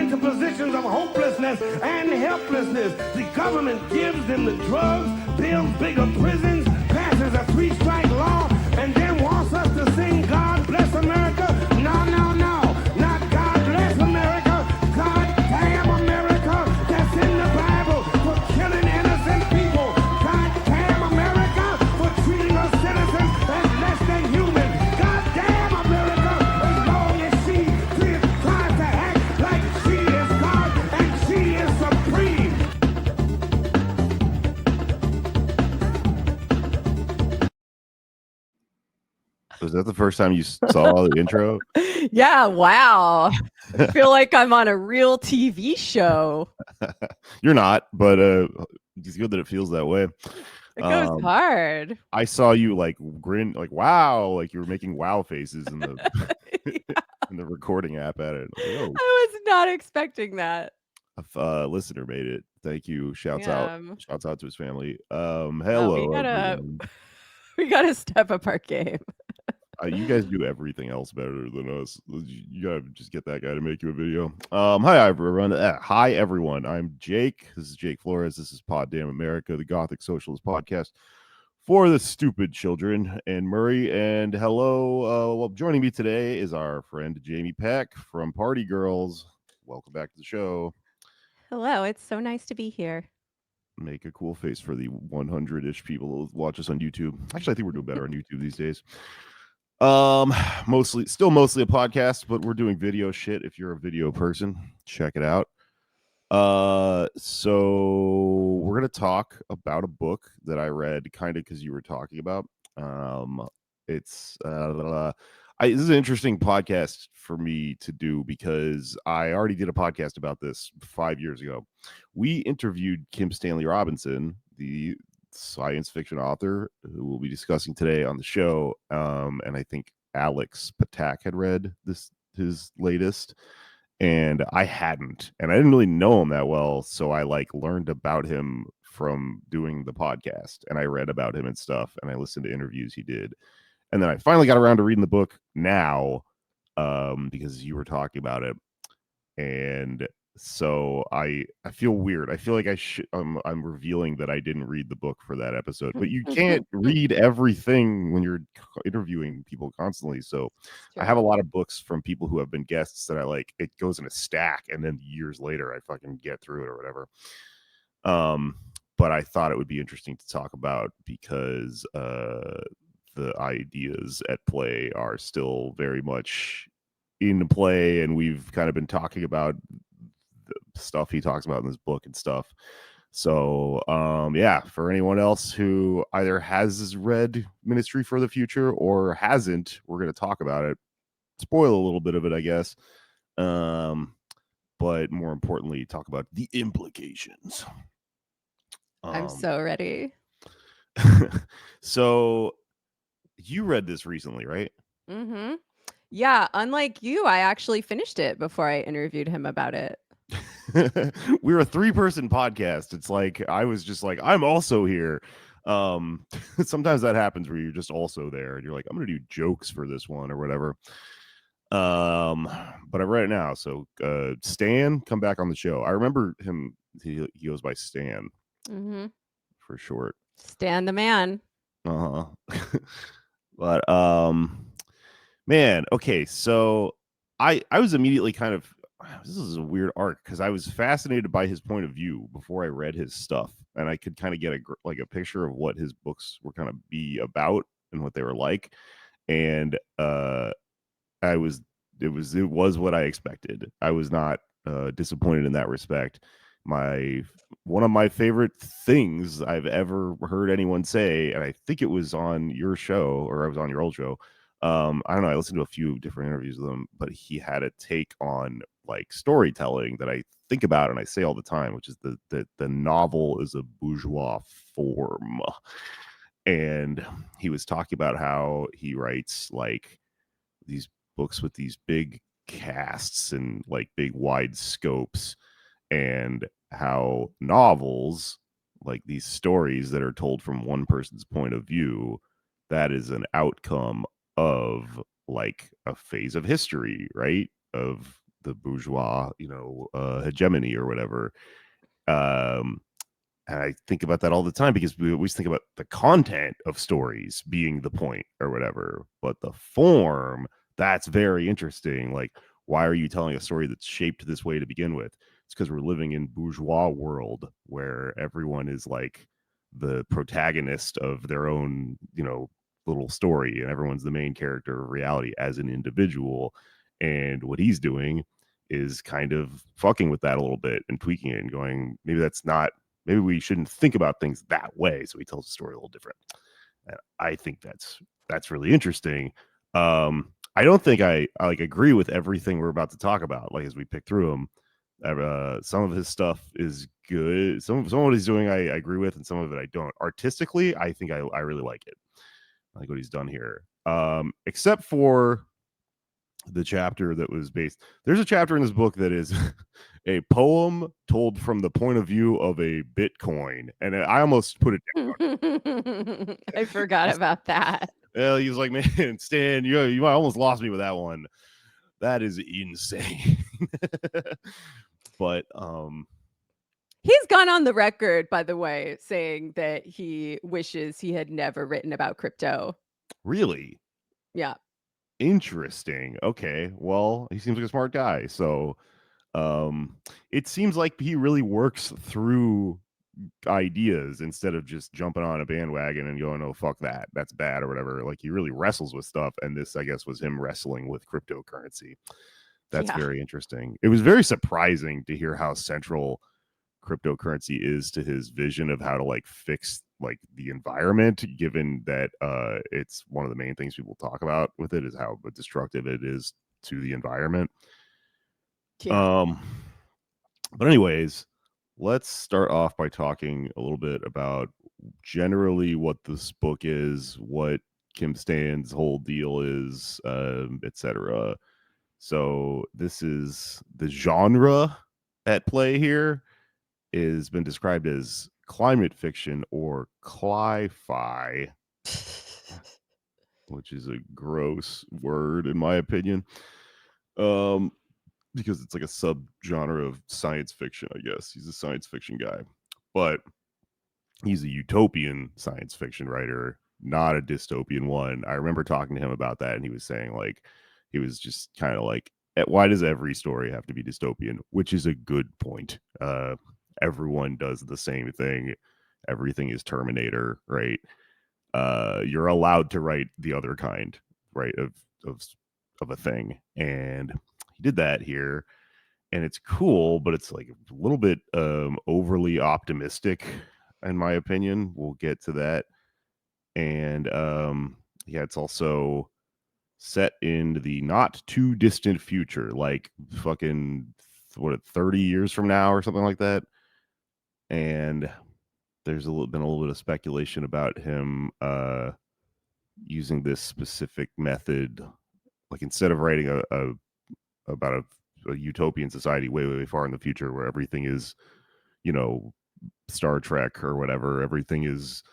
into positions of hopelessness and helplessness. The government gives them the drugs, builds bigger prisons, passes a 3-strike law, and then wants us to sing God Bless America. No, no, no. Not God Bless America. God damn America. That's in the Bible for killing innocent people. God damn America for treating us citizens as less than human. God damn America as long as she tries to act like she is God and she is supreme. Was that the first time you saw the intro? Yeah, wow. I feel like I'm on a real TV show. You're not, but it's good that it feels that way. It goes hard. I saw you like grin, like wow, like you were making wow faces in the in the recording app at it. Like, oh. I was not expecting that. A listener made it. Thank you. Shouts out to his family. Hello, everyone. We gotta step up our game. You guys do everything else better than us. You gotta just get that guy to make you a video. Hi everyone. Hi everyone. I'm Jake. This is Jake Flores. This is Pod Damn America, the Gothic Socialist podcast for the stupid children and Murray. And hello. Well, joining me today is our friend Jamie Peck from Party Girls. Welcome back to the show. Hello. It's so nice to be here. Make a cool face for the 100-ish people who watch us on YouTube. Actually, I think we're doing better on YouTube these days. Mostly a podcast, but we're doing video shit. If you're a video person, check it out. So we're gonna talk about a book that I read kind of because you were talking about. It's this is an interesting podcast for me to do because I already did a podcast about this 5 years ago. We interviewed Kim Stanley Robinson, the science fiction author who we'll be discussing today on the show. And I think Alex Patak had read his latest, and I hadn't, and I didn't really know him that well. So I learned about him from doing the podcast, and I read about him and stuff, and I listened to interviews he did. And then I finally got around to reading the book now, because you were talking about it. And so I feel weird. I feel like I'm revealing that I didn't read the book for that episode, but you can't read everything when you're interviewing people constantly. So I have a lot of books from people who have been guests that it goes in a stack, and then years later I fucking get through it or whatever. But I thought it would be interesting to talk about because the ideas at play are still very much in play, and we've kind of been talking about the stuff he talks about in this book and stuff. So yeah, for anyone else who either has read Ministry for the Future or hasn't, we're going to talk about it, spoil a little bit of it, I guess, but more importantly, talk about the implications. I'm so ready. So you read this recently, right? Mm-hmm. Yeah, unlike you, I actually finished it before I interviewed him about it. We're a 3-person podcast. It's like I was just like, I'm also here. Sometimes that happens where you're just also there and you're like, I'm gonna do jokes for this one or whatever. But I read it now. So Stan, come back on the show. I remember him. He goes by Stan for short. Stan the man. But man, okay, so I was immediately kind of, this is a weird arc because I was fascinated by his point of view before I read his stuff, and I could kind of get a picture of what his books were kind of be about and what they were like, and it was what I expected. I was not disappointed in that respect. One of my favorite things I've ever heard anyone say, and I think it was on your show, or I was on your old show. I don't know. I listened to a few different interviews with him, but he had a take on storytelling that I think about and I say all the time, which is the novel is a bourgeois form. And he was talking about how he writes these books with these big casts and big wide scopes, and how novels, these stories that are told from one person's point of view, that is an outcome of a phase of history, right? Of the bourgeois, hegemony or whatever. And I think about that all the time because we always think about the content of stories being the point or whatever, but the form, that's very interesting. Like, why are you telling a story that's shaped this way to begin with? It's because we're living in bourgeois world where everyone is like the protagonist of their own, little story, and everyone's the main character of reality as an individual. And what he's doing is kind of fucking with that a little bit and tweaking it and going, maybe we shouldn't think about things that way. So he tells the story a little different. And I think that's really interesting. I don't think I like agree with everything we're about to talk about. Like as we pick through them, some of his stuff is good. Some of what he's doing, I agree with, and some of it I don't. Artistically, I think I really like it. I like what he's done here. Except for the chapter that was based. There's a chapter in this book that is a poem told from the point of view of a Bitcoin, and I almost put it down. I forgot about that. Well, he was like, "Man, Stan, you almost lost me with that one. That is insane." But he's gone on the record, by the way, saying that he wishes he had never written about crypto. Really? Yeah. Interesting. Okay. Well, he seems like a smart guy. So it seems like he really works through ideas instead of just jumping on a bandwagon and going, "Oh, fuck that. That's bad," or whatever. Like he really wrestles with stuff. And this, I guess, was him wrestling with cryptocurrency. That's very interesting. It was very surprising to hear how central cryptocurrency is to his vision of how to like fix like the environment, given that it's one of the main things people talk about with it is how destructive it is to the environment. But anyways, let's start off by talking a little bit about generally what this book is, what Kim Stan's whole deal is, etc. So this is the genre at play here has been described as climate fiction or cli-fi, which is a gross word in my opinion, because it's like a subgenre of science fiction. I guess he's a science fiction guy, but he's a utopian science fiction writer, not a dystopian one. I remember talking to him about that, and he was saying like he was just kind of like, why does every story have to be dystopian? Which is a good point. Everyone does the same thing. Everything is Terminator, right? You're allowed to write the other kind, right, of a thing. And he did that here, and it's cool, but it's like a little bit overly optimistic, in my opinion. We'll get to that. And yeah, it's also set in the not too distant future, like fucking 30 years from now or something like that. And there's been a little bit of speculation about him using this specific method, like instead of writing about a utopian society way far in the future where everything is, Star Trek or whatever, everything is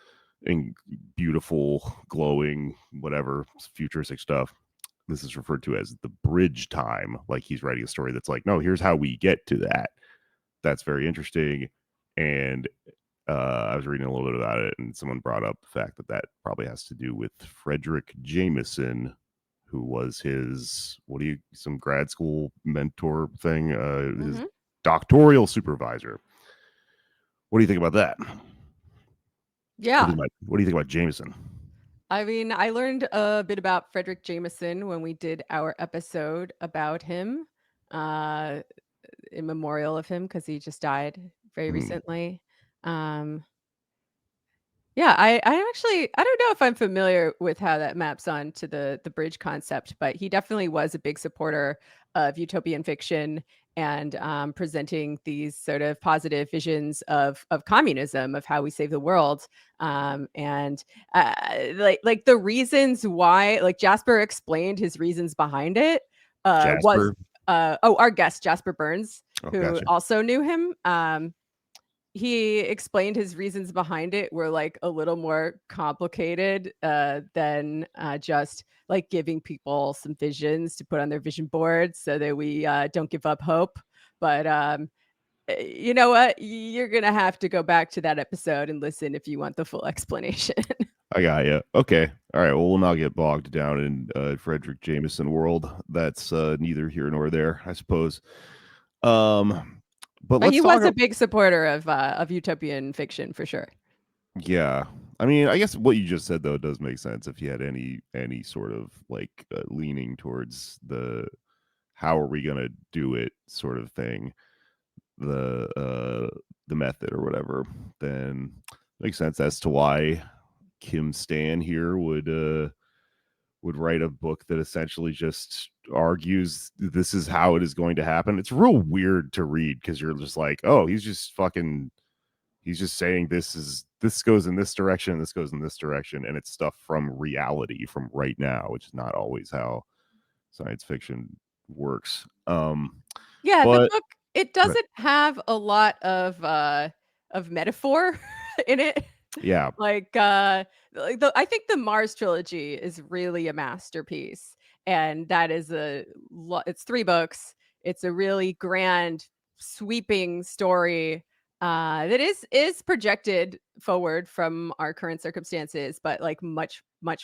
in beautiful, glowing, whatever futuristic stuff. This is referred to as the bridge time. Like he's writing a story that's like, no, here's how we get to that. That's very interesting. And I was reading a little bit about it, and someone brought up the fact that probably has to do with Frederick Jameson, who was his some grad school mentor thing, his doctoral supervisor. What do you think about that? Yeah. What do you think about Jameson? I mean, I learned a bit about Frederick Jameson when we did our episode about him, in memorial of him, because he just died very recently. Yeah, I actually I don't know if I'm familiar with how that maps on to the bridge concept, but he definitely was a big supporter of utopian fiction and presenting these sort of positive visions of communism, of how we save the world, and like the reasons why, like Jasper explained his reasons behind it. Was our guest Jasper Burns, who gotcha. also knew him. he explained his reasons behind it were like a little more complicated than just like giving people some visions to put on their vision boards so that we don't give up hope. But you know what? You're going to have to go back to that episode and listen if you want the full explanation. I got you. Okay. All right. Well, we'll not get bogged down in Frederick Jameson world. That's neither here nor there, I suppose. But let's He talk. was a big supporter of utopian fiction for sure. Yeah. I mean, I guess what you just said though does make sense if you had any sort of like leaning towards the how are we going to do it sort of thing, the method or whatever, then makes sense as to why Kim Stan here would write a book that essentially just argues this is how it is going to happen. It's real weird to read because you're just like, oh, he's just saying this goes in this direction, this goes in this direction, and it's stuff from reality, from right now, which is not always how science fiction works. Yeah, the But book, it doesn't have a lot of metaphor in it. yeah, Like I think the Mars trilogy is really a masterpiece, and that is it's 3 books. It's a really grand, sweeping story that is projected forward from our current circumstances, but like much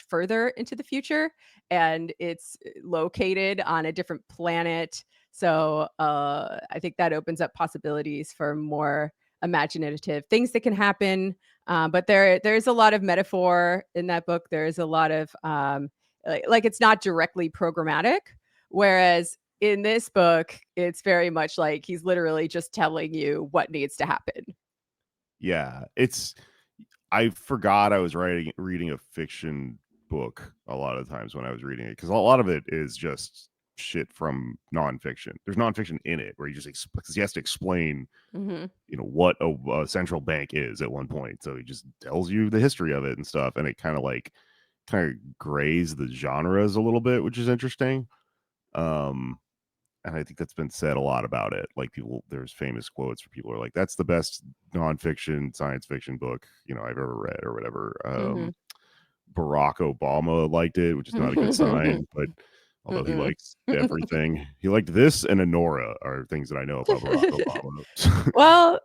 further into the future, and it's located on a different planet. So I think that opens up possibilities for more imaginative things that can happen. But there's a lot of metaphor in that book. There's a lot of like it's not directly programmatic, whereas in this book, it's very much like he's literally just telling you what needs to happen. yeah. I forgot I was reading a fiction book a lot of times when I was reading it because a lot of it is just shit from nonfiction. There's nonfiction in it where because he has to explain Mm-hmm. what a central bank is at one point, so he just tells you the history of it and stuff, and it kind of grays the genres a little bit, which is interesting. And I think that's been said a lot about it. Like there's famous quotes where people are like, "That's the best nonfiction science fiction book I've ever read," or whatever. Barack Obama liked it, which is not a good sign, but although he likes everything, he liked this and Anora are things that I know about Barack Obama. Well,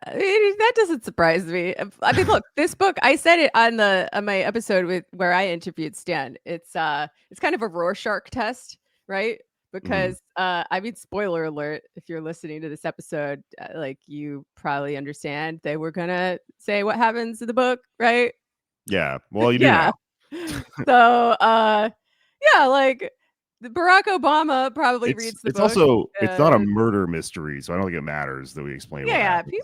that doesn't surprise me. I mean, look, this book, I said it on my episode where I interviewed Stan. It's kind of a Rorschach test, right? Because I mean, spoiler alert, if you're listening to this episode, like you probably understand they were gonna say what happens in the book, right? Yeah, well, you do Yeah. now. So yeah, like Barack Obama probably reads the It's book. also it's not a murder mystery, so I don't think it matters that we explain what Yeah, happens.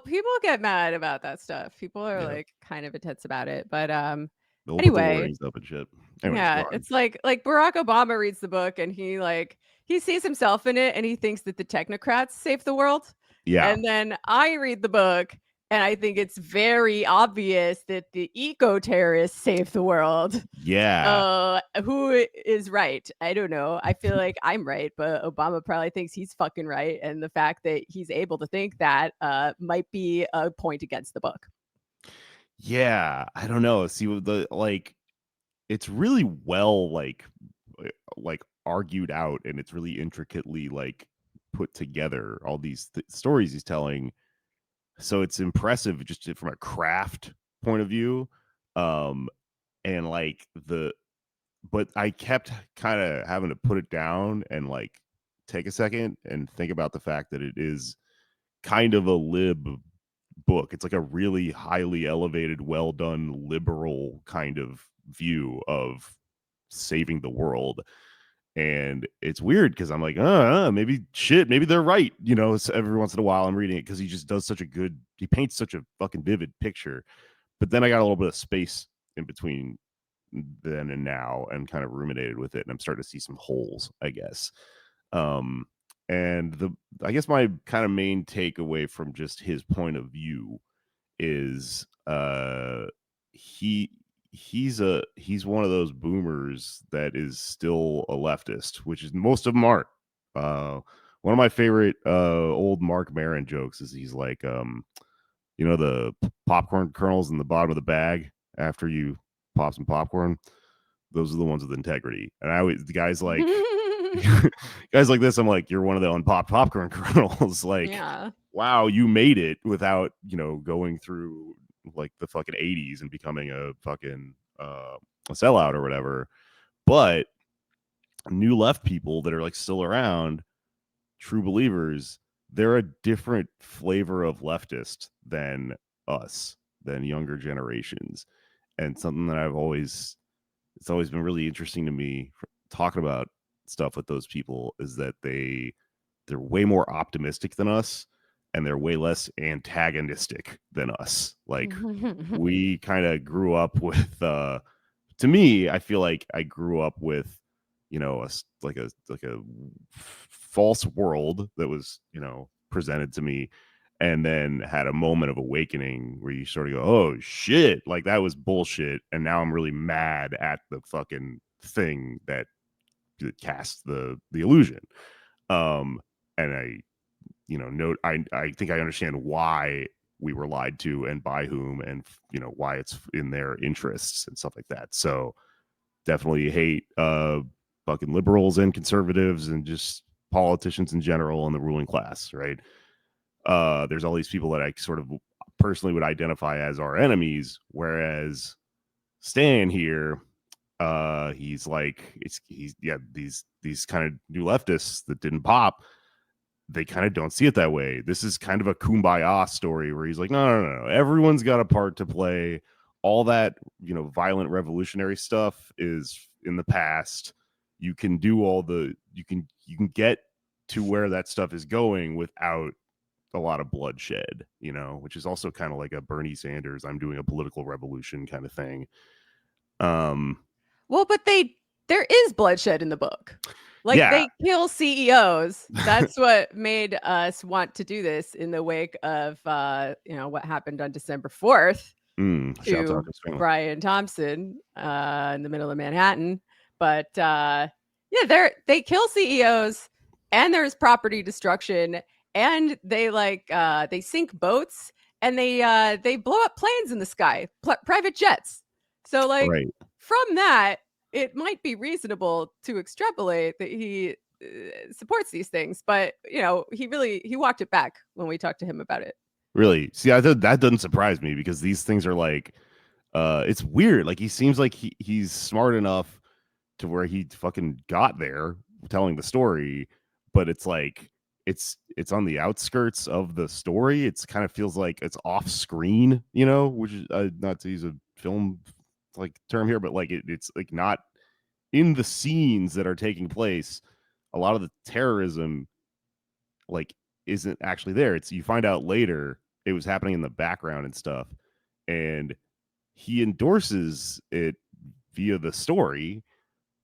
people get mad about that stuff. People are Yeah, like kind of intense about it. But they'll put the anyway, warnings up and shit. Anyways, go yeah, on. it's like Barack Obama reads the book and he sees himself in it and he thinks that the technocrats save the world. Yeah, And then I read the book and I think it's very obvious that the eco-terrorists save the world. yeah. Who is right? I don't know. I feel like I'm right, but Obama probably thinks he's fucking right, and the fact that he's able to think that might be a point against the book. Yeah, I don't know. See, it's really well argued out, and it's really intricately put together. All these stories he's telling, so it's impressive just from a craft point of view. Um, and but I kept kind of having to put it down and take a second and think about the fact that it is kind of a lib book. It's like a really highly elevated, well done, liberal kind of view of saving the world. And it's weird because I'm like, maybe they're right. So every once in a while I'm reading it because he just does he paints such a fucking vivid picture. But then I got a little bit of space in between then and now and kind of ruminated with it. And I'm starting to see some holes, I guess. And I guess my kind of main takeaway from just his point of view is he's one of those boomers that is still a leftist, which is most of them aren't. One of my favorite old Mark Maron jokes is he's like you know, the popcorn kernels in the bottom of the bag after you pop some popcorn. Those are the ones with integrity. And I always, the guys like guys like this, I'm like, you're one of the unpopped popcorn kernels. Like, Yeah. wow, you made it without, you know, going through like the fucking 80s and becoming a fucking a sellout or whatever. But new left people that are like still around, true believers, they're a different flavor of leftist than us, than younger generations. And something that it's always been really interesting to me talking about stuff with those people is that they're way more optimistic than us, and they're way less antagonistic than us. Like, we kind of grew up with to me, I feel like I grew up with, you know, like a false world that was, you know, presented to me, and then had a moment of awakening where you sort of go, oh shit, like that was bullshit, and now I'm really mad at the fucking thing that cast the illusion. And I, you know, note I think I understand why we were lied to and by whom, and you know, why it's in their interests and stuff like that. So definitely hate fucking liberals and conservatives and just politicians in general and the ruling class, right? There's all these people that I sort of personally would identify as our enemies, whereas Stan here, he's like, he's yeah, these kind of new leftists that didn't pop, they kind of don't see it that way. This is kind of a kumbaya story where he's like, no, everyone's got a part to play. All that, you know, violent revolutionary stuff is in the past. You can do all the, you can get to where that stuff is going without a lot of bloodshed, you know, which is also kind of like a Bernie Sanders, I'm doing a political revolution kind of thing. Well, but there is bloodshed in the book. Like, Yeah. they kill CEOs. That's what made us want to do this in the wake of you know, what happened on December 4th Shout out to Brian Thompson in the middle of Manhattan. But yeah, they kill CEOs, and there's property destruction, and they sink boats, and they blow up planes in the sky, private jets. So like, right. From that, it might be reasonable to extrapolate that he supports these things, but you know, he walked it back when we talked to him about it. Really? See, I thought that doesn't surprise me, because these things are like, it's weird. Like, he seems like he's smart enough to where he fucking got there telling the story, but it's like it's on the outskirts of the story. It's kind of feels like it's off screen, you know, which is not to use a film like term here, but like it's like not in the scenes that are taking place. A lot of the terrorism like isn't actually there. It's, you find out later it was happening in the background and stuff, and he endorses it via the story,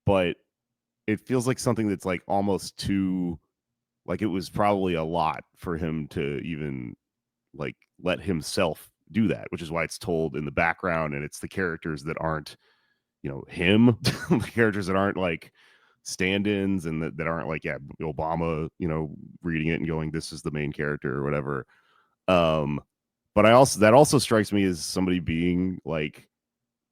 but it feels like something that's like almost too, like it was probably a lot for him to even like let himself do that, which is why it's told in the background, and it's the characters that aren't, you know, him, the characters that aren't like stand-ins, and that aren't like, yeah, Obama, you know, reading it and going, this is the main character or whatever. But that also strikes me as somebody being like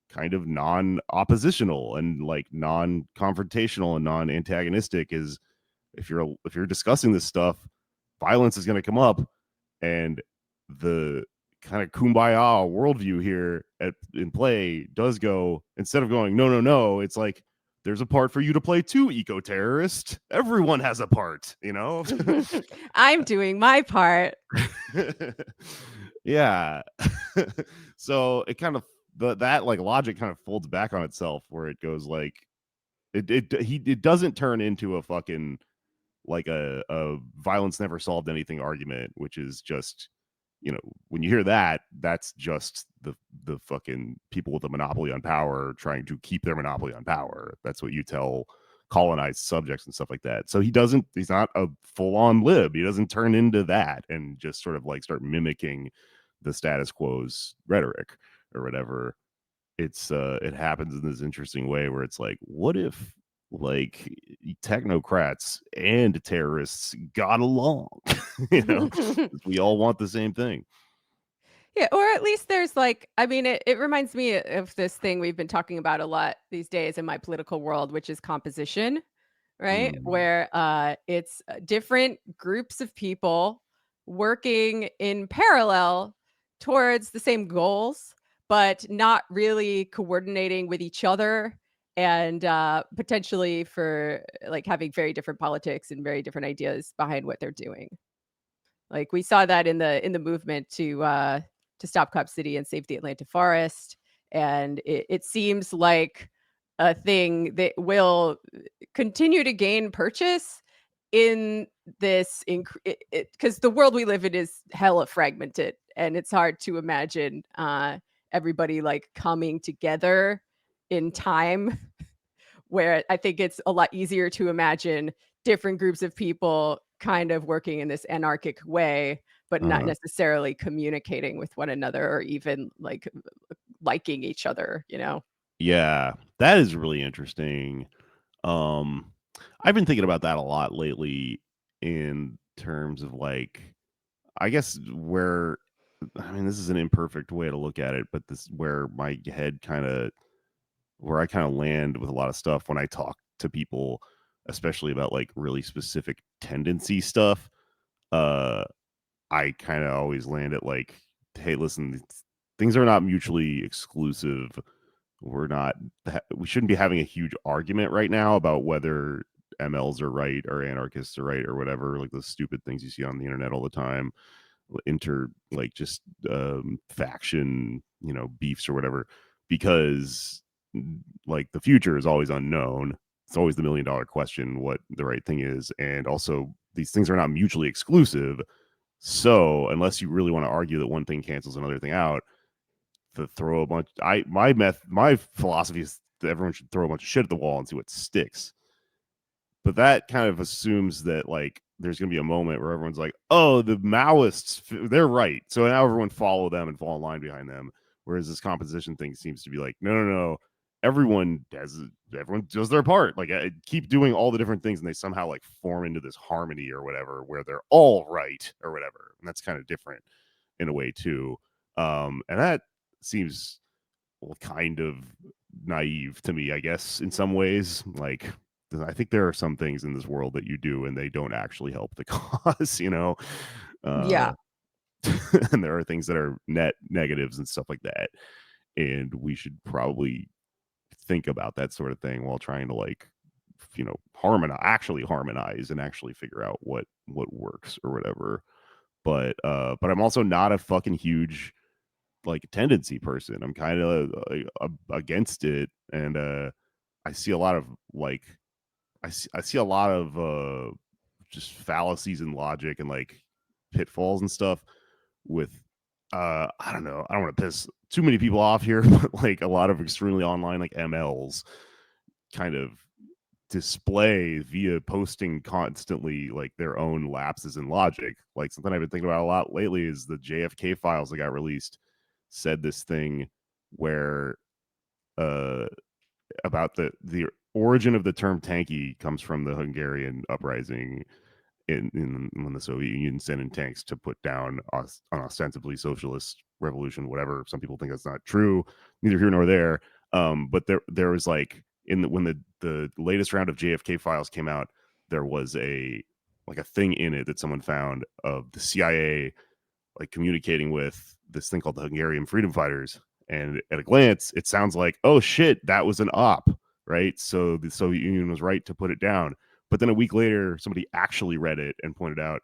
kind of non-oppositional and like non-confrontational and non-antagonistic. Is if you're discussing this stuff, violence is going to come up, and the kind of kumbaya worldview here in play does go, instead of going no, it's like, there's a part for you to play too, eco-terrorist. Everyone has a part, you know. I'm doing my part. Yeah. So it kind of, that like logic kind of folds back on itself, where it goes like, it doesn't turn into a fucking like a violence never solved anything argument, which is just, you know, when you hear that, that's just the fucking people with a monopoly on power trying to keep their monopoly on power. That's what you tell colonized subjects and stuff like that. So he's not a full-on lib. He doesn't turn into that and just sort of like start mimicking the status quo's rhetoric or whatever. It happens in this interesting way where it's like, what if like technocrats and terrorists got along? You know, we all want the same thing. Yeah, or at least there's like, I mean, it reminds me of this thing we've been talking about a lot these days in my political world, which is composition, right? Mm, Where it's different groups of people working in parallel towards the same goals, but not really coordinating with each other and potentially for like having very different politics and very different ideas behind what they're doing. Like, we saw that in the movement to stop Cop City and save the Atlanta forest, and it seems like a thing that will continue to gain purchase in this because the world we live in is hella fragmented, and it's hard to imagine, everybody, like, coming together in time where I think it's a lot easier to imagine different groups of people kind of working in this anarchic way, but not uh, necessarily communicating with one another or even like liking each other, you know? yeah, that is really interesting. Um, I've been thinking about that a lot lately in terms of like, I guess where, I mean, this is an imperfect way to look at it, but this where my head kind of, where I kind of land with a lot of stuff when I talk to people, especially about like really specific tendency stuff. Uh, I kind of always land at like, hey, listen, things are not mutually exclusive. We're not, we shouldn't be having a huge argument right now about whether MLs are right or anarchists are right or whatever, like the stupid things you see on the internet all the time, like just faction, beefs or whatever, because like the future is always unknown. It's always the $1 million question what the right thing is. And also, these things are not mutually exclusive. So, unless you really want to argue that one thing cancels another thing out, to throw a bunch, my philosophy is that everyone should throw a bunch of shit at the wall and see what sticks. But that kind of assumes that like there's going to be a moment where everyone's like, oh, the Maoists, they're right, so now everyone follow them and fall in line behind them. Whereas this composition thing seems to be like, no, no, no, everyone does their part, like keep doing all the different things and they somehow like form into this harmony or whatever where they're all right or whatever. And that's kind of different in a way too. And that seems, well, kind of naive to me, I guess, in some ways. Like, I think there are some things in this world that you do and they don't actually help the cause. Yeah. Uh, and there are things that are net negatives and stuff like that. And we should probably think about that sort of thing while trying to like, harmonize and actually figure out what works or whatever. But I'm also not a fucking huge like tendency person. I'm kind of against it, and I see a lot of like I see a lot of just fallacies in logic and like pitfalls and stuff with I don't know. I don't want to piss too many people off here, but like a lot of extremely online like MLs kind of display via posting constantly like their own lapses in logic. Like something I've been thinking about a lot lately is the JFK files that got released said this thing where uh about the origin of the term tanky comes from the Hungarian uprising in when the Soviet Union sent in tanks to put down an ostensibly socialist revolution, whatever. Some people think that's not true. Neither here nor there. But there was like when the latest round of JFK files came out, there was a thing in it that someone found of the CIA like communicating with this thing called the Hungarian Freedom Fighters. And at a glance, it sounds like, oh shit, that was an op, right? So the Soviet Union was right to put it down. But then a week later, somebody actually read it and pointed out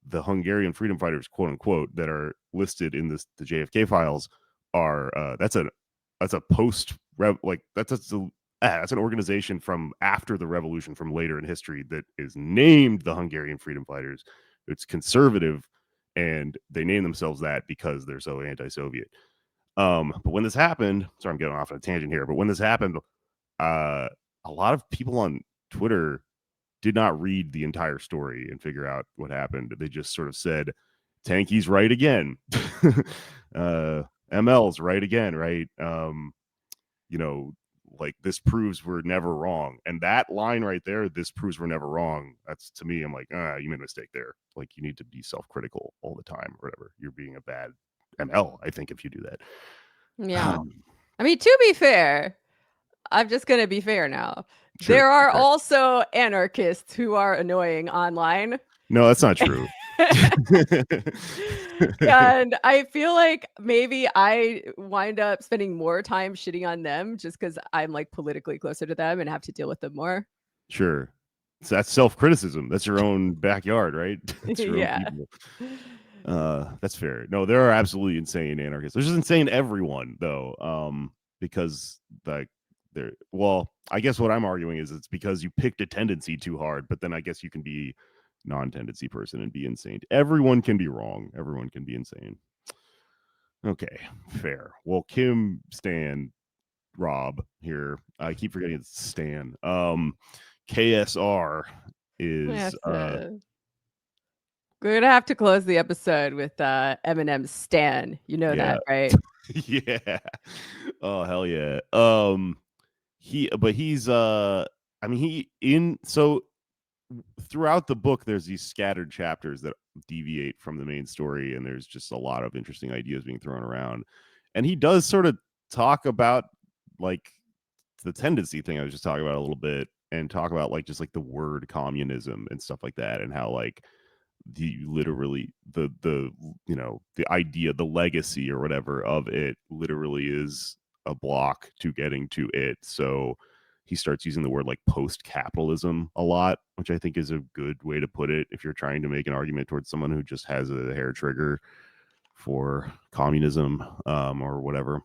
the Hungarian freedom fighters, quote unquote, that are listed in the JFK files are that's a post like that's an organization from after the revolution from later in history that is named the Hungarian Freedom Fighters. It's conservative, and they name themselves that because they're so anti-Soviet. But when this happened, sorry, I'm getting off on a tangent here, but when this happened, uh, a lot of people on Twitter did not read the entire story and figure out what happened. They just sort of said, Tanky's right again. ML's right again, right? You know, like this proves we're never wrong. And that line right there, this proves we're never wrong. That's to me, I'm like, you made a mistake there. Like you need to be self-critical all the time or whatever. You're being a bad ML, I think, if you do that. Yeah. I mean, to be fair, I'm just going to be fair now. Sure. There are Okay. also anarchists who are annoying online. No, that's not true. And I feel like maybe I wind up spending more time shitting on them just because I'm like politically closer to them and have to deal with them more. Sure. So that's self-criticism. That's your own backyard, right? That's your own Yeah. people. That's fair. No, there are absolutely insane anarchists. There's just insane everyone though. Because like well, I guess what I'm arguing is it's because you picked a tendency too hard, but then I guess you can be non-tendency person and be insane. Everyone can be wrong. Everyone can be insane. Okay, fair. Well, Kim, Stan, Rob here. I keep forgetting it's Stan. KSR is we're gonna have to close the episode with Eminem's Stan. You know yeah. that, right? Yeah. Oh hell yeah. He's I mean so throughout the book there's these scattered chapters that deviate from the main story, and there's just a lot of interesting ideas being thrown around. And he does sort of talk about like the tendency thing I was just talking about a little bit, and talk about like just like the word communism and stuff like that, and how like the you know, the idea, the legacy or whatever of it literally is a block to getting to it. So he starts using the word like post-capitalism a lot, which I think is a good way to put it if you're trying to make an argument towards someone who just has a hair trigger for communism or whatever.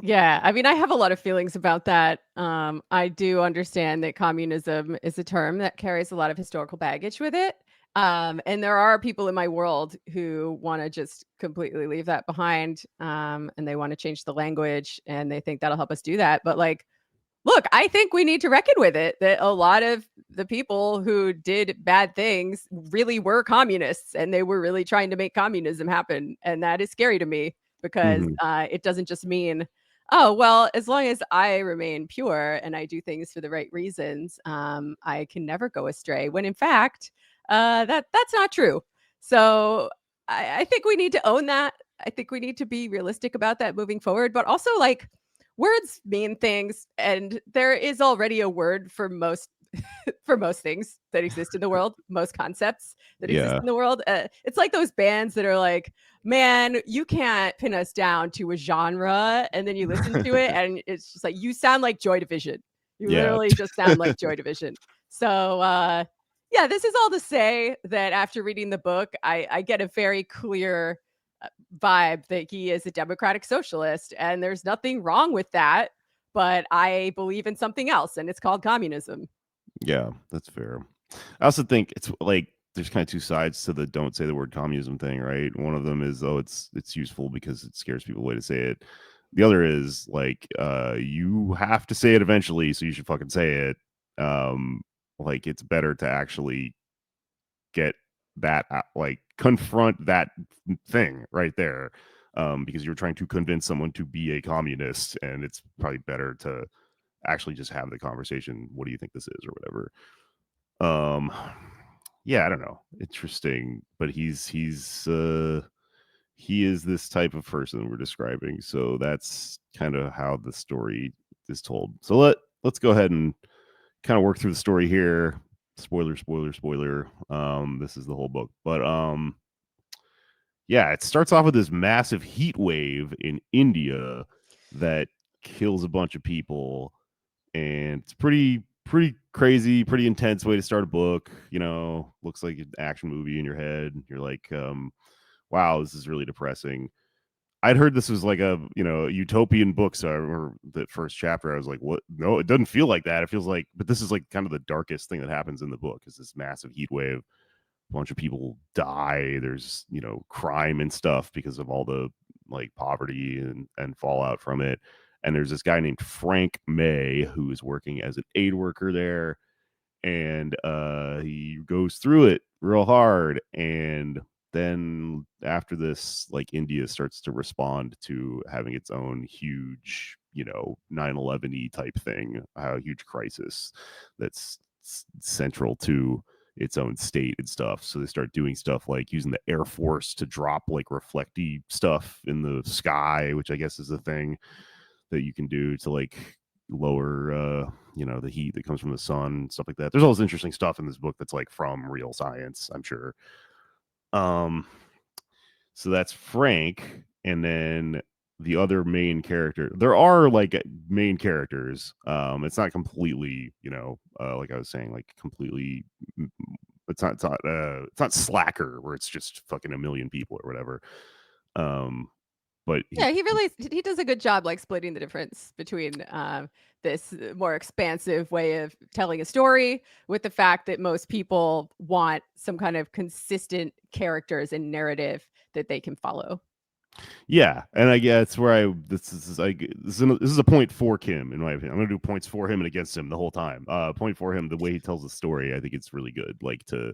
Yeah, I mean, I have a lot of feelings about that. I do understand that communism is a term that carries a lot of historical baggage with it. And there are people in my world who want to just completely leave that behind. And they want to change the language and they think that'll help us do that. But like, look, I think we need to reckon with it that a lot of the people who did bad things really were communists and they were really trying to make communism happen. And that is scary to me because it doesn't just mean, oh, well, as long as I remain pure and I do things for the right reasons, I can never go astray. When in fact, that's not true. So I think we need to own that. I think we need to be realistic about that moving forward. But also, like, words mean things, and there is already a word for most for most things that exist in the world, most concepts that exist in the world. It's like those bands that are like, man, you can't pin us down to a genre, and then you listen to it and it's just like, you sound like Joy Division. You literally just sound like Joy Division. So yeah, this is all to say that after reading the book, I get a very clear vibe that he is a democratic socialist, and there's nothing wrong with that. But I believe in something else, and it's called communism. Yeah, that's fair. I also think it's like there's kind of two sides to the don't say the word communism thing, right? One of them is, oh, it's useful because it scares people away to say it. The other is like you have to say it eventually, so you should fucking say it. Like it's better to actually get that like confront that thing right there, because you're trying to convince someone to be a communist, and it's probably better to actually just have the conversation. What do you think this is, or whatever. Yeah, I don't know, interesting, but he is this type of person we're describing, so that's kind of how the story is told. So let's go ahead and kind of work through the story here. Spoiler. This is the whole book, but yeah, it starts off with this massive heat wave in India that kills a bunch of people, and it's pretty crazy, pretty intense way to start a book. You know, looks like an action movie in your head. You're like, wow, this is really depressing. I'd heard this was like a, you know, utopian book, so I remember the first chapter I was like, what? No, it doesn't feel like that. It feels like, but this is like kind of the darkest thing that happens in the book, is this massive heat wave. A bunch of people die. There's, you know, crime and stuff because of all the like poverty and fallout from it. And there's this guy named Frank May who is working as an aid worker there, and he goes through it real hard. And then after this, like, India starts to respond to having its own huge, you know, 9/11-y type thing, a huge crisis that's central to its own state and stuff. So they start doing stuff like using the Air Force to drop like reflecty stuff in the sky, which I guess is a thing that you can do to like lower the heat that comes from the sun, stuff like that. There's all this interesting stuff in this book that's like from real science, I'm sure. So that's Frank, and then the other main character. There are like main characters. It's not completely, like I was saying, like completely. It's not Slacker where it's just fucking a million people or whatever. But Yeah, he does a good job like splitting the difference between this more expansive way of telling a story with the fact that most people want some kind of consistent characters and narrative that they can follow. yeah, and I guess where this is a point for Kim in my opinion. I'm gonna do points for him and against him the whole time. Point for him, the way he tells the story, I think it's really good. Like to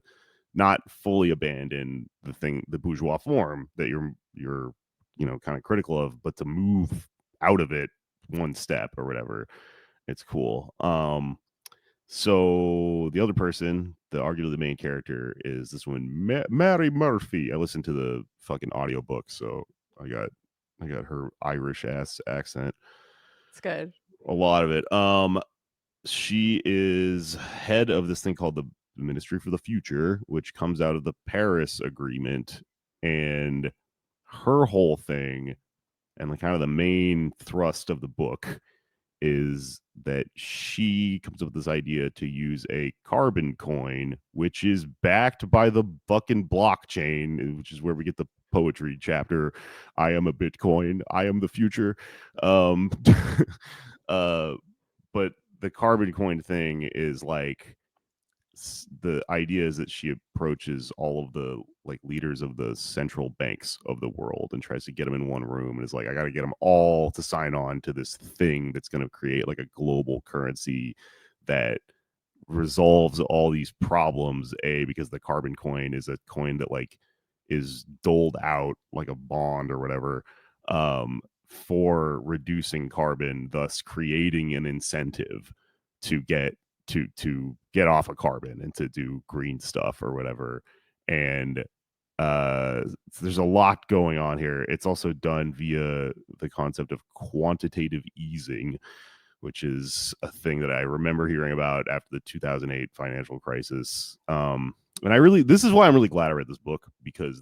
not fully abandon the bourgeois form that you're kind of critical of, but to move out of it one step or whatever. It's cool. So the other person, arguably the main character, is this one, Mary Murphy. I listened to the fucking audiobook, so I got her Irish ass accent. It's good. A lot of it. She is head of this thing called the Ministry for the Future, which comes out of the Paris Agreement, and her whole thing, and kind of the main thrust of the book, is that she comes up with this idea to use a carbon coin, which is backed by the fucking blockchain, which is where we get the poetry chapter. I am a Bitcoin. I am the future. But the carbon coin thing is like, the idea is that she approaches all of the like leaders of the central banks of the world and tries to get them in one room, and is like, I got to get them all to sign on to this thing that's going to create like a global currency that resolves all these problems. Because the carbon coin is a coin that like is doled out like a bond or whatever, for reducing carbon, thus creating an incentive to get off of carbon and to do green stuff or whatever. And there's a lot going on here. It's also done via the concept of quantitative easing, which is a thing that I remember hearing about after the 2008 financial crisis. And this is why I'm really glad I read this book, because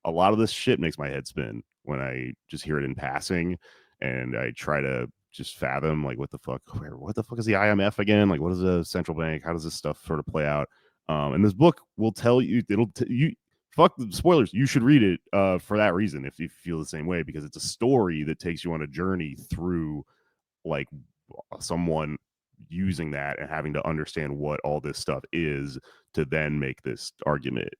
a lot of this shit makes my head spin when I just hear it in passing, and I try to just fathom like what the fuck is the IMF again? Like, what is a central bank? How does this stuff sort of play out? And this book will tell you, fuck the spoilers, you should read it for that reason if you feel the same way, because it's a story that takes you on a journey through like someone using that and having to understand what all this stuff is to then make this argument.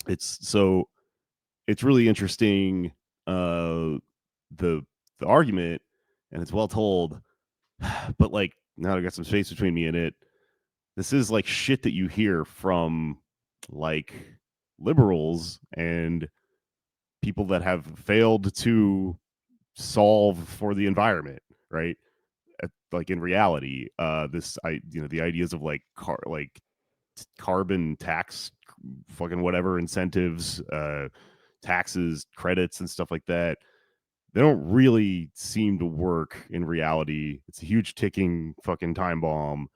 It's really interesting, the argument, and it's well told. But like, now I got some space between me and it. This is like shit that you hear from like liberals and people that have failed to solve for the environment, right? Like in reality, the ideas of like carbon tax, fucking whatever incentives, taxes, credits, and stuff like that, they don't really seem to work in reality. It's a huge ticking fucking time bomb.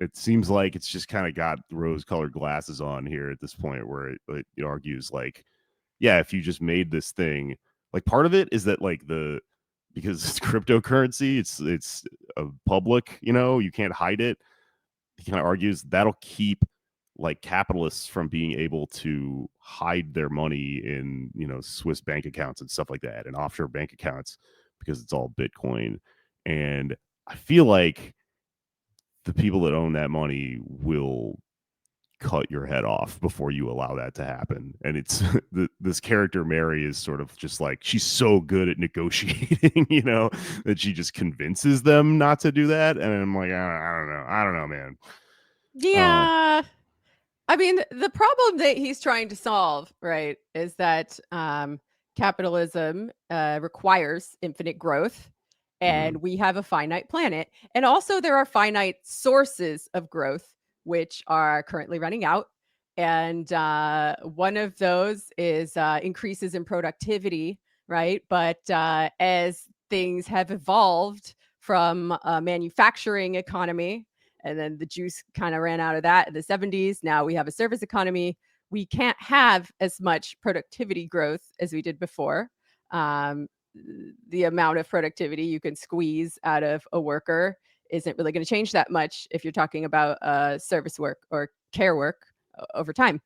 It seems like it's just kind of got rose-colored glasses on here at this point, where it argues like, yeah, if you just made this thing, like part of it is that like because it's cryptocurrency, it's a public, you can't hide it. He kind of argues that'll keep like capitalists from being able to hide their money in Swiss bank accounts and stuff like that, and offshore bank accounts, because it's all Bitcoin. And I feel like the people that own that money will cut your head off before you allow that to happen. And it's this character Mary is sort of just like, she's so good at negotiating, that she just convinces them not to do that. And I'm like, I don't know, man. Yeah. I mean, the problem that he's trying to solve, right, is that capitalism requires infinite growth, and we have a finite planet. And also, there are finite sources of growth, which are currently running out. And one of those is increases in productivity, right? But as things have evolved from a manufacturing economy, and then the juice kind of ran out of that in the 70s, now we have a service economy. We can't have as much productivity growth as we did before. Um, the amount of productivity you can squeeze out of a worker isn't really going to change that much if you're talking about service work or care work over time.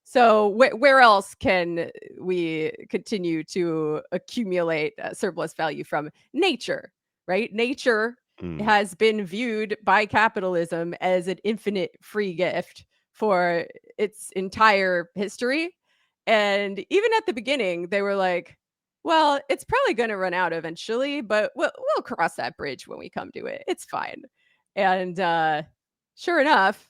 So where else can we continue to accumulate surplus value from? Nature, right? Nature has been viewed by capitalism as an infinite free gift for its entire history. And even at the beginning, they were like, well, it's probably going to run out eventually, but we'll cross that bridge when we come to it. It's fine. And sure enough,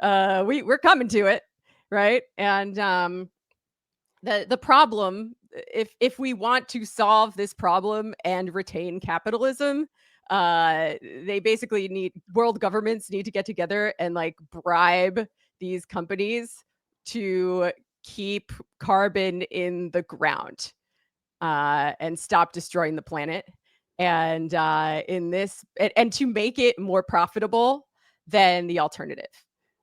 we're coming to it, right? And the problem, if we want to solve this problem and retain capitalism, they basically need world governments need to get together and like bribe these companies to keep carbon in the ground and stop destroying the planet. And and to make it more profitable than the alternative.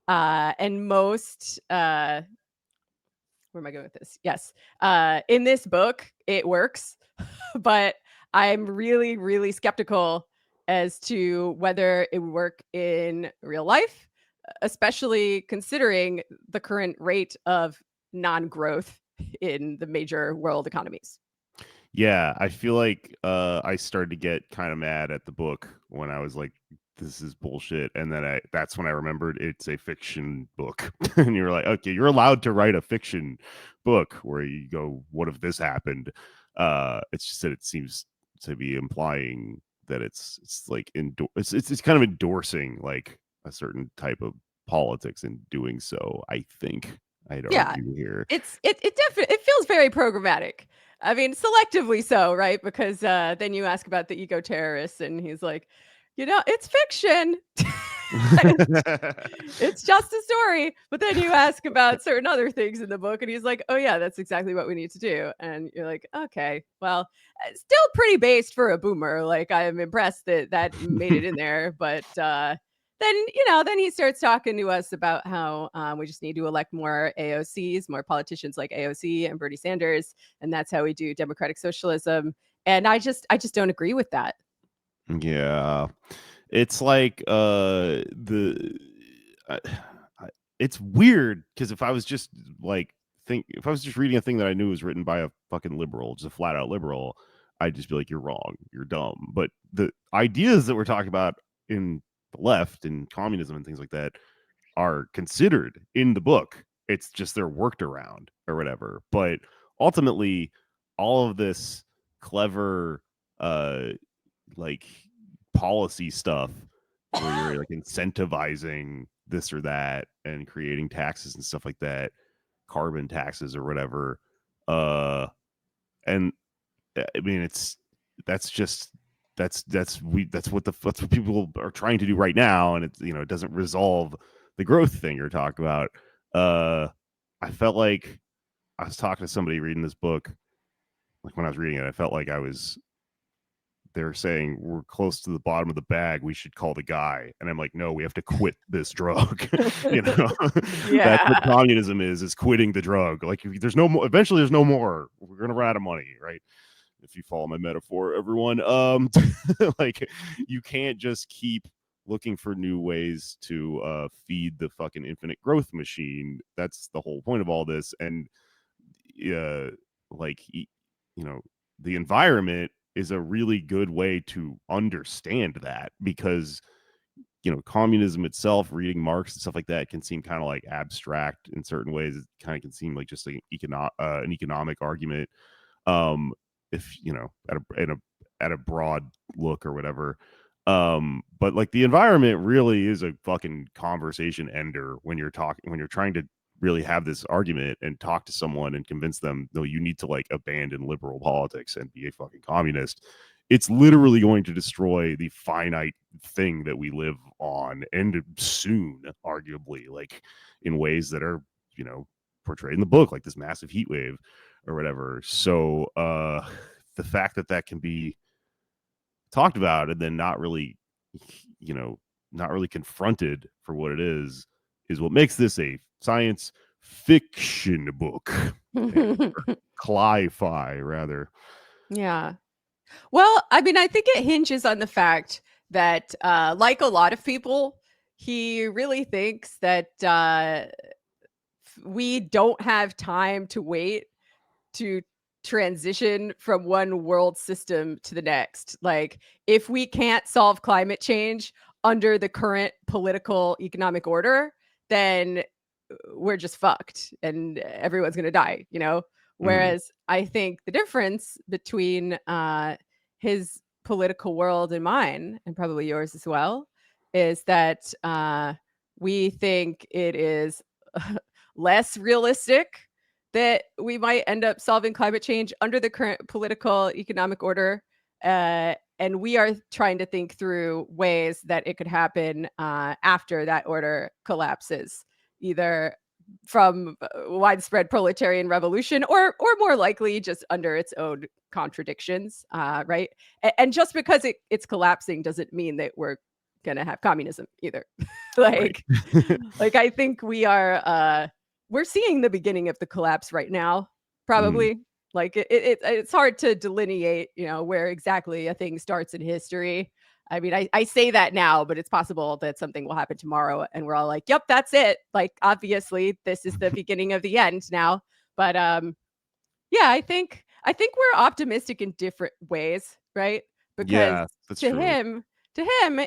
And most where am I going with this? Yes. In this book, it works, but I'm really, really skeptical as to whether it would work in real life, especially considering the current rate of non-growth in the major world economies. Yeah, I feel like I started to get kind of mad at the book when I was like, this is bullshit. And then that's when I remembered it's a fiction book. And you're like, okay, you're allowed to write a fiction book where you go, what if this happened? It's just that it seems to be implying that it's like it's kind of endorsing like a certain type of politics in doing so, I think. I'd Yeah, argue here. it definitely it feels very programmatic. I mean, selectively so, right? Because then you ask about the eco terrorists, and he's like, it's fiction. It's just a story. But then you ask about certain other things in the book, and he's like, oh yeah, that's exactly what we need to do. And you're like, okay, well, still pretty based for a boomer. Like, I'm impressed that made it in there, but then he starts talking to us about how we just need to elect more AOCs, more politicians like AOC and Bernie Sanders, and that's how we do democratic socialism. And I just don't agree with that. Yeah. It's like it's weird because if I was just if I was just reading a thing that I knew was written by a fucking liberal, just a flat out liberal, I'd just be like, you're wrong, you're dumb. But the ideas that we're talking about in the left and communism and things like that are considered in the book. It's just they're worked around or whatever. But ultimately, all of this clever like policy stuff where you're like incentivizing this or that and creating taxes and stuff like that, carbon taxes or whatever. And I mean, that's what people are trying to do right now, and it doesn't resolve the growth thing you're talking about. I felt like I was talking to somebody reading this book, like when I was reading it, I felt like they're saying we're close to the bottom of the bag, we should call the guy, and I'm like, no, we have to quit this drug. That's what communism is quitting the drug. Like, there's no more, eventually there's no more, we're gonna run out of money, right? If you follow my metaphor, everyone. Like, you can't just keep looking for new ways to feed the fucking infinite growth machine. That's the whole point of all this. And like, the environment is a really good way to understand that, because communism itself, reading Marx and stuff like that, can seem kind of like abstract in certain ways. It kind of can seem like just like an economic argument, if at a broad look or whatever. But like, the environment really is a fucking conversation ender when you're trying to really have this argument and talk to someone and convince them, no, you need to like abandon liberal politics and be a fucking communist. it's literally going to destroy the finite thing that we live on, and soon, arguably, like in ways that are, portrayed in the book, like this massive heat wave or whatever. So the fact that can be talked about and then not really, not really confronted for what it is what makes this a science fiction book. Cli-fi, rather. Yeah. Well, I mean, I think it hinges on the fact that, like a lot of people, he really thinks that we don't have time to wait to transition from one world system to the next. Like, if we can't solve climate change under the current political economic order, then we're just fucked and everyone's going to die, Whereas I think the difference between his political world and mine, and probably yours as well, is that we think it is less realistic that we might end up solving climate change under the current political economic order. And we are trying to think through ways that it could happen after that order collapses, either from widespread proletarian revolution or more likely just under its own contradictions, right? And just because it's collapsing doesn't mean that we're gonna have communism either. like I think we're seeing the beginning of the collapse right now, probably. Like it's hard to delineate, where exactly a thing starts in history. I mean, I say that now, but it's possible that something will happen tomorrow and we're all like, yep, that's it. Like, obviously, this is the beginning of the end now. But yeah, I think we're optimistic in different ways, right? Because Yeah, that's to true. him,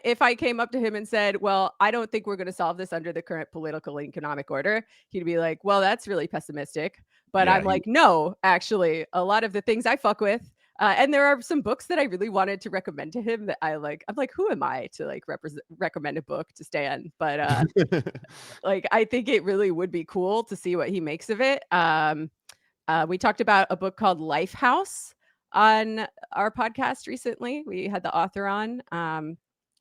if I came up to him and said, "Well, I don't think we're going to solve this under the current political and economic order," he'd be like, "Well, that's really pessimistic." But Yeah, I'm like, "No, actually, a lot of the things I fuck with, and there are some books that I really wanted to recommend to him that I like. I'm like, who am I to like recommend a book to Stan? But like, I think it really would be cool to see what he makes of it. We talked about a book called Lifehouse on our podcast recently. We had the author on.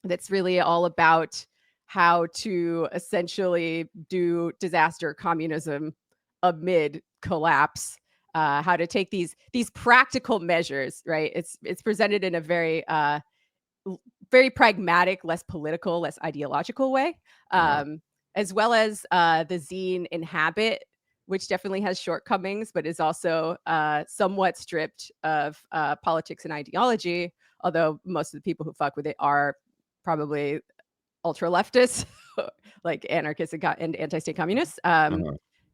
That's really all about how to essentially do disaster communism amid collapse. How to take these practical measures, right? It's presented in a very very pragmatic, less political, less ideological way, as well as the zine Inhabit, which definitely has shortcomings, but is also somewhat stripped of politics and ideology. Although most of the people who fuck with it are probably ultra leftists, like anarchists and anti-state communists,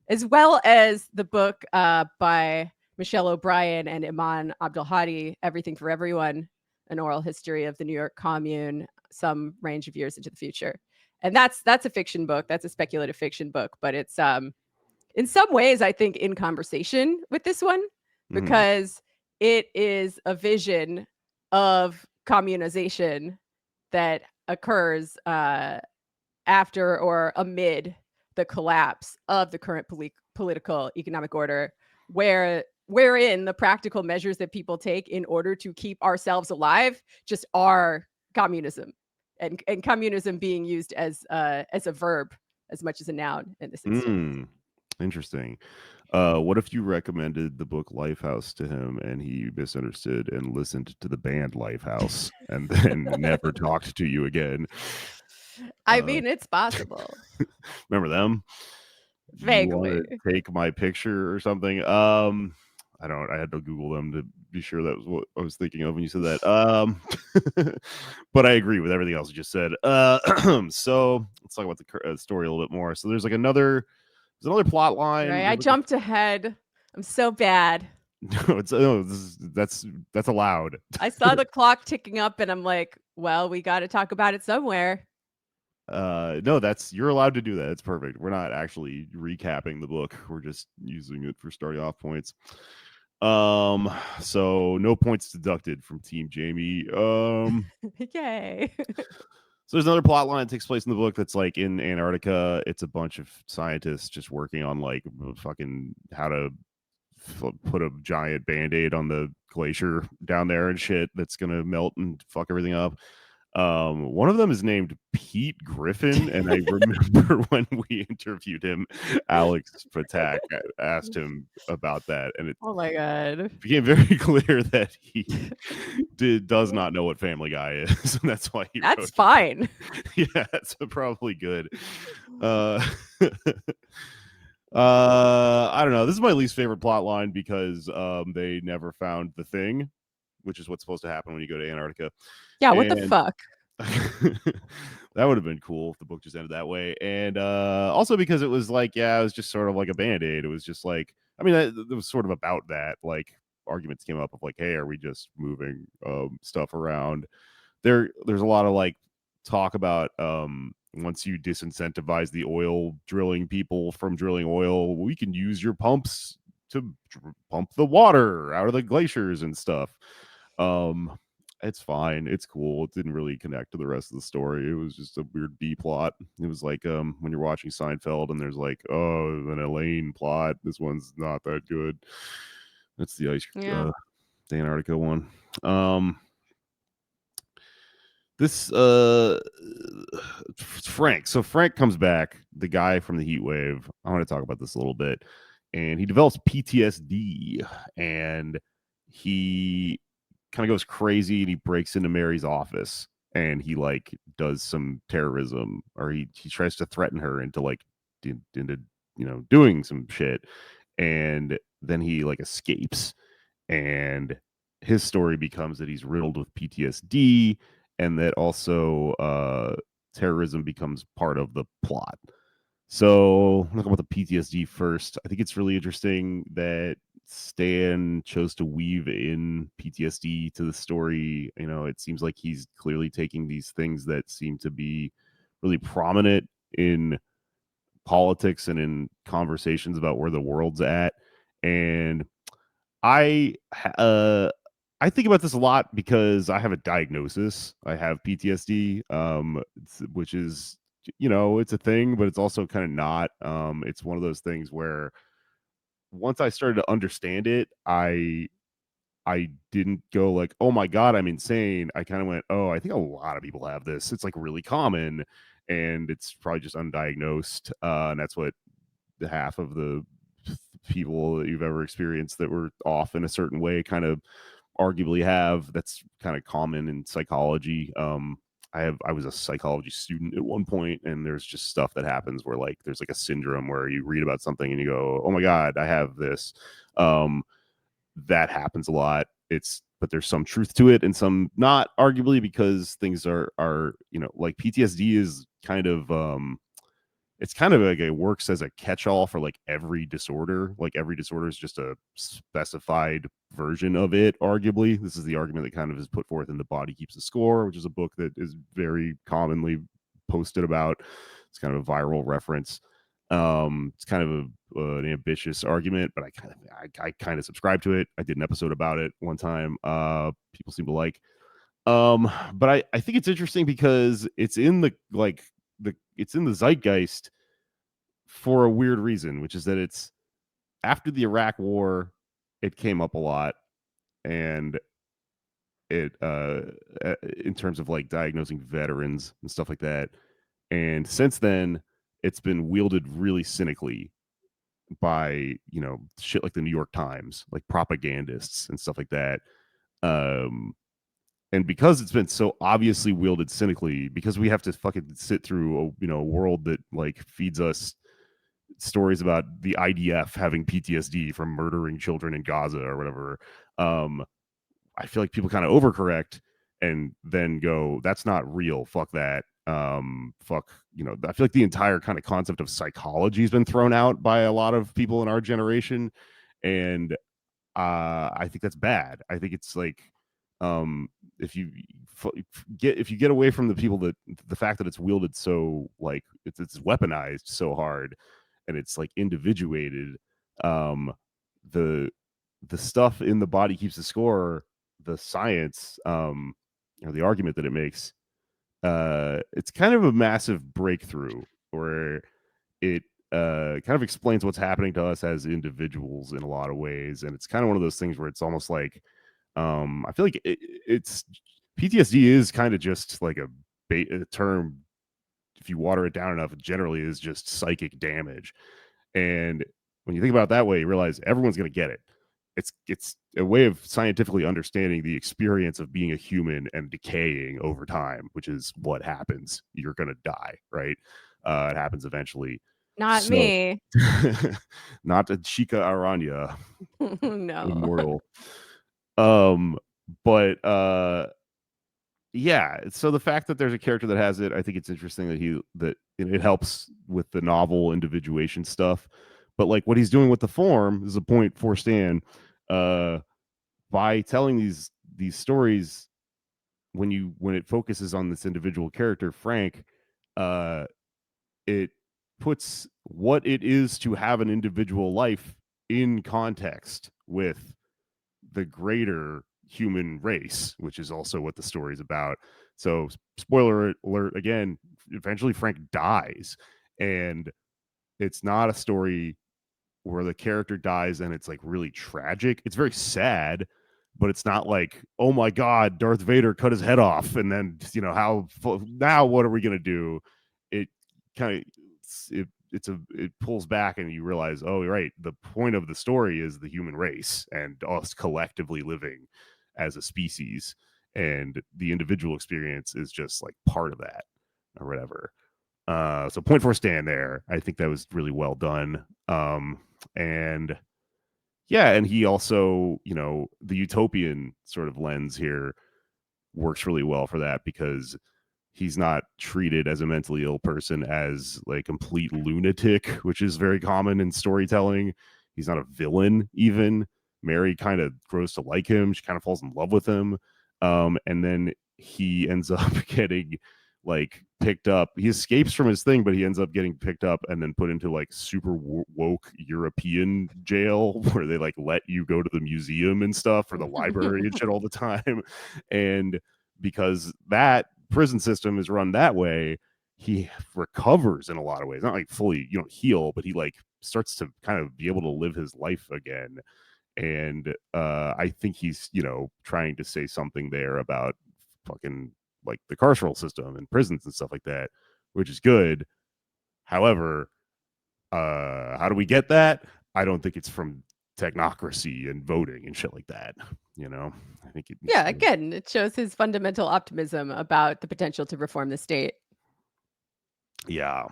as well as the book by Michelle O'Brien and Iman Abdulhadi, Everything for Everyone, an oral history of the New York Commune, some range of years into the future. And that's a fiction book. That's a speculative fiction book, but it's in some ways, I think, in conversation with this one, because it is a vision of communization that occurs after or amid the collapse of the current political economic order, wherein the practical measures that people take in order to keep ourselves alive just are communism, and communism being used as a verb as much as a noun in this instance. Interesting. What if you recommended the book Lifehouse to him and he misunderstood and listened to the band Lifehouse and then never talked to you again? I mean, it's possible. Remember them? You want Vaguely. to take my picture or something? I don't. I had to Google them to be sure that was what I was thinking of when you said that. But I agree with everything else you just said. So let's talk about the story a little bit more. So there's another plot line. Right. I jumped ahead. I'm so bad. No, that's allowed. I saw the clock ticking up and I'm like, well, we got to talk about it somewhere. No, you're allowed to do that. It's perfect. We're not actually recapping the book. We're just using it for starting off points. So no points deducted from Team Jamie. Yay. So there's another plot line that takes place in the book that's like in Antarctica. It's a bunch of scientists just working on like fucking how to put a giant band-aid on the glacier down there and shit that's gonna melt and fuck everything up. One of them is named Pete Griffin, and I remember when we interviewed him, Alex Patak asked him about that, and it Oh my god. became very clear that he does not know what Family Guy is, and that's why he That's wrote fine. it. Yeah, that's probably good. I don't know. This is my least favorite plot line because they never found the thing, which is what's supposed to happen when you go to Antarctica. Yeah, what the And fuck? that would have been cool if the book just ended that way. And also because it was like, yeah, it was just sort of like a band-aid. It was just like, I mean, it was sort of about that. Like arguments came up of like, hey, are we just moving stuff around? There's a lot of like talk about once you disincentivize the oil drilling people from drilling oil, we can use your pumps to pump the water out of the glaciers and stuff. It's fine, it's cool. It didn't really connect to the rest of the story. It was just a weird B plot. It was like when you're watching Seinfeld and there's like, oh, an Elaine plot. This one's not that good. That's the Yeah. the Antarctica one. This Frank. So Frank comes back, the guy from the heat wave. I want to talk about this a little bit. And he develops PTSD, and he kind of goes crazy, and he breaks into Mary's office, and he like does some terrorism, or he tries to threaten her into like into doing some shit, and then he like escapes, and his story becomes that he's riddled with PTSD, and that also terrorism becomes part of the plot. So I'll talk about the PTSD first. I think it's really interesting that Stan chose to weave in PTSD to the story. It seems like he's clearly taking these things that seem to be really prominent in politics and in conversations about where the world's at. And I I think about this a lot because I have a diagnosis. I have PTSD, which is it's a thing, but it's also kind of not. It's one of those things where once I started to understand it, I didn't go like, oh my god, I'm insane. I kind of went, oh, I think a lot of people have this. It's like really common, and it's probably just undiagnosed. And that's what the half of the people that you've ever experienced that were off in a certain way kind of arguably have. That's kind of common in psychology. I was a psychology student at one point, and there's just stuff that happens where like there's like a syndrome where you read about something and you go, oh my god, I have this. That happens a lot. But there's some truth to it and some not, arguably, because things are like PTSD is kind of it's kind of like it works as a catch-all for like every disorder. Like every disorder is just a specified version of it. Arguably, this is the argument that kind of is put forth in The Body Keeps the Score, which is a book that is very commonly posted about. It's kind of a viral reference. It's kind of an ambitious argument, but I kind of subscribe to it. I did an episode about it one time. People seem to like. But I think it's interesting because it's in it's in the zeitgeist for a weird reason, which is that it's after the Iraq War, it came up a lot, and it in terms of like diagnosing veterans and stuff like that. And since then, it's been wielded really cynically by shit like the New York Times, like propagandists and stuff like that. And because it's been so obviously wielded cynically, because we have to fucking sit through a world that like feeds us stories about the IDF having PTSD from murdering children in Gaza or whatever. I feel like people kind of overcorrect and then go, that's not real. Fuck that. Fuck, I feel like the entire kind of concept of psychology has been thrown out by a lot of people in our generation. And I think that's bad. I think it's like, if you get away from the people that the fact that it's wielded so like it's weaponized so hard and it's like individuated, the stuff in The Body Keeps the Score, the science, the argument that it makes, it's kind of a massive breakthrough where it kind of explains what's happening to us as individuals in a lot of ways, and it's kind of one of those things where it's almost like I feel like it's PTSD is kind of just like a term. If you water it down enough, it generally is just psychic damage. And when you think about it that way, you realize everyone's going to get it. It's a way of scientifically understanding the experience of being a human and decaying over time, which is what happens. You're going to die, right? It happens eventually. Not So, me. not a Chica Aranya No. immortal. But yeah, so the fact that there's a character that has it, I think it's interesting that it helps with the novel individuation stuff. But like what he's doing with the form is a point for Stan. By telling these stories, when it focuses on this individual character, Frank, it puts what it is to have an individual life in context with the greater human race, which is also what the story is about. So, spoiler alert again, eventually Frank dies, and it's not a story where the character dies and it's like really tragic. It's very sad, but it's not like, oh my god, Darth Vader cut his head off, and then now what are we gonna do? It kind of it pulls back, and you realize, oh, right, the point of the story is the human race and us collectively living as a species, and the individual experience is just like part of that or whatever. So point for Stan there. I think that was really well done. And yeah, and he also, the utopian sort of lens here works really well for that, because he's not treated as a mentally ill person as like complete lunatic, which is very common in storytelling. He's not a villain even. Mary kind of grows to like him. She kind of falls in love with him. And then he ends up getting like picked up. He escapes from his thing, but he ends up getting picked up and then put into like super woke European jail where they like let you go to the museum and stuff, or the library and shit all the time. And because that prison system is run that way, he recovers in a lot of ways. Not like fully, heal, but he like starts to kind of be able to live his life again. And I think he's, trying to say something there about fucking like the carceral system and prisons and stuff like that, which is good. However, how do we get that? I don't think it's from technocracy and voting and shit like that. I think it. Yeah, again, it shows his fundamental optimism about the potential to reform the state. Yeah.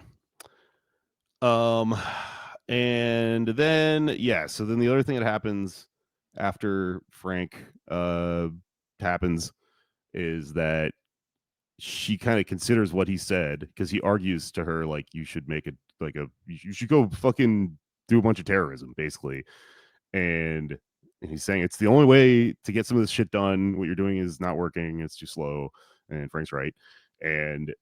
And then so then the other thing that happens after Frank happens is that she kind of considers what he said, because he argues to her like, you should make it like you should go fucking do a bunch of terrorism basically. And he's saying it's the only way to get some of this shit done. What you're doing is not working. It's too slow. And Frank's right. And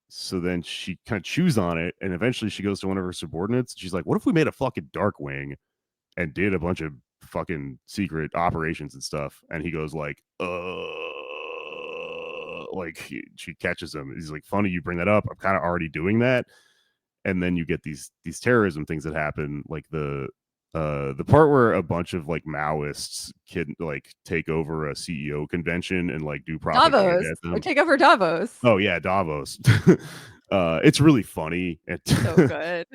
so then she kind of chews on it, and eventually she goes to one of her subordinates. She's like, what if we made a fucking dark wing and did a bunch of fucking secret operations and stuff? And he goes like, like she catches him. He's like, funny you bring that up. I'm kind of already doing that. And then you get these terrorism things that happen, like the part where a bunch of like Maoists take over a CEO convention and like do propaganda Davos, at them. or take over Davos. Oh yeah, Davos. It's really funny. So good.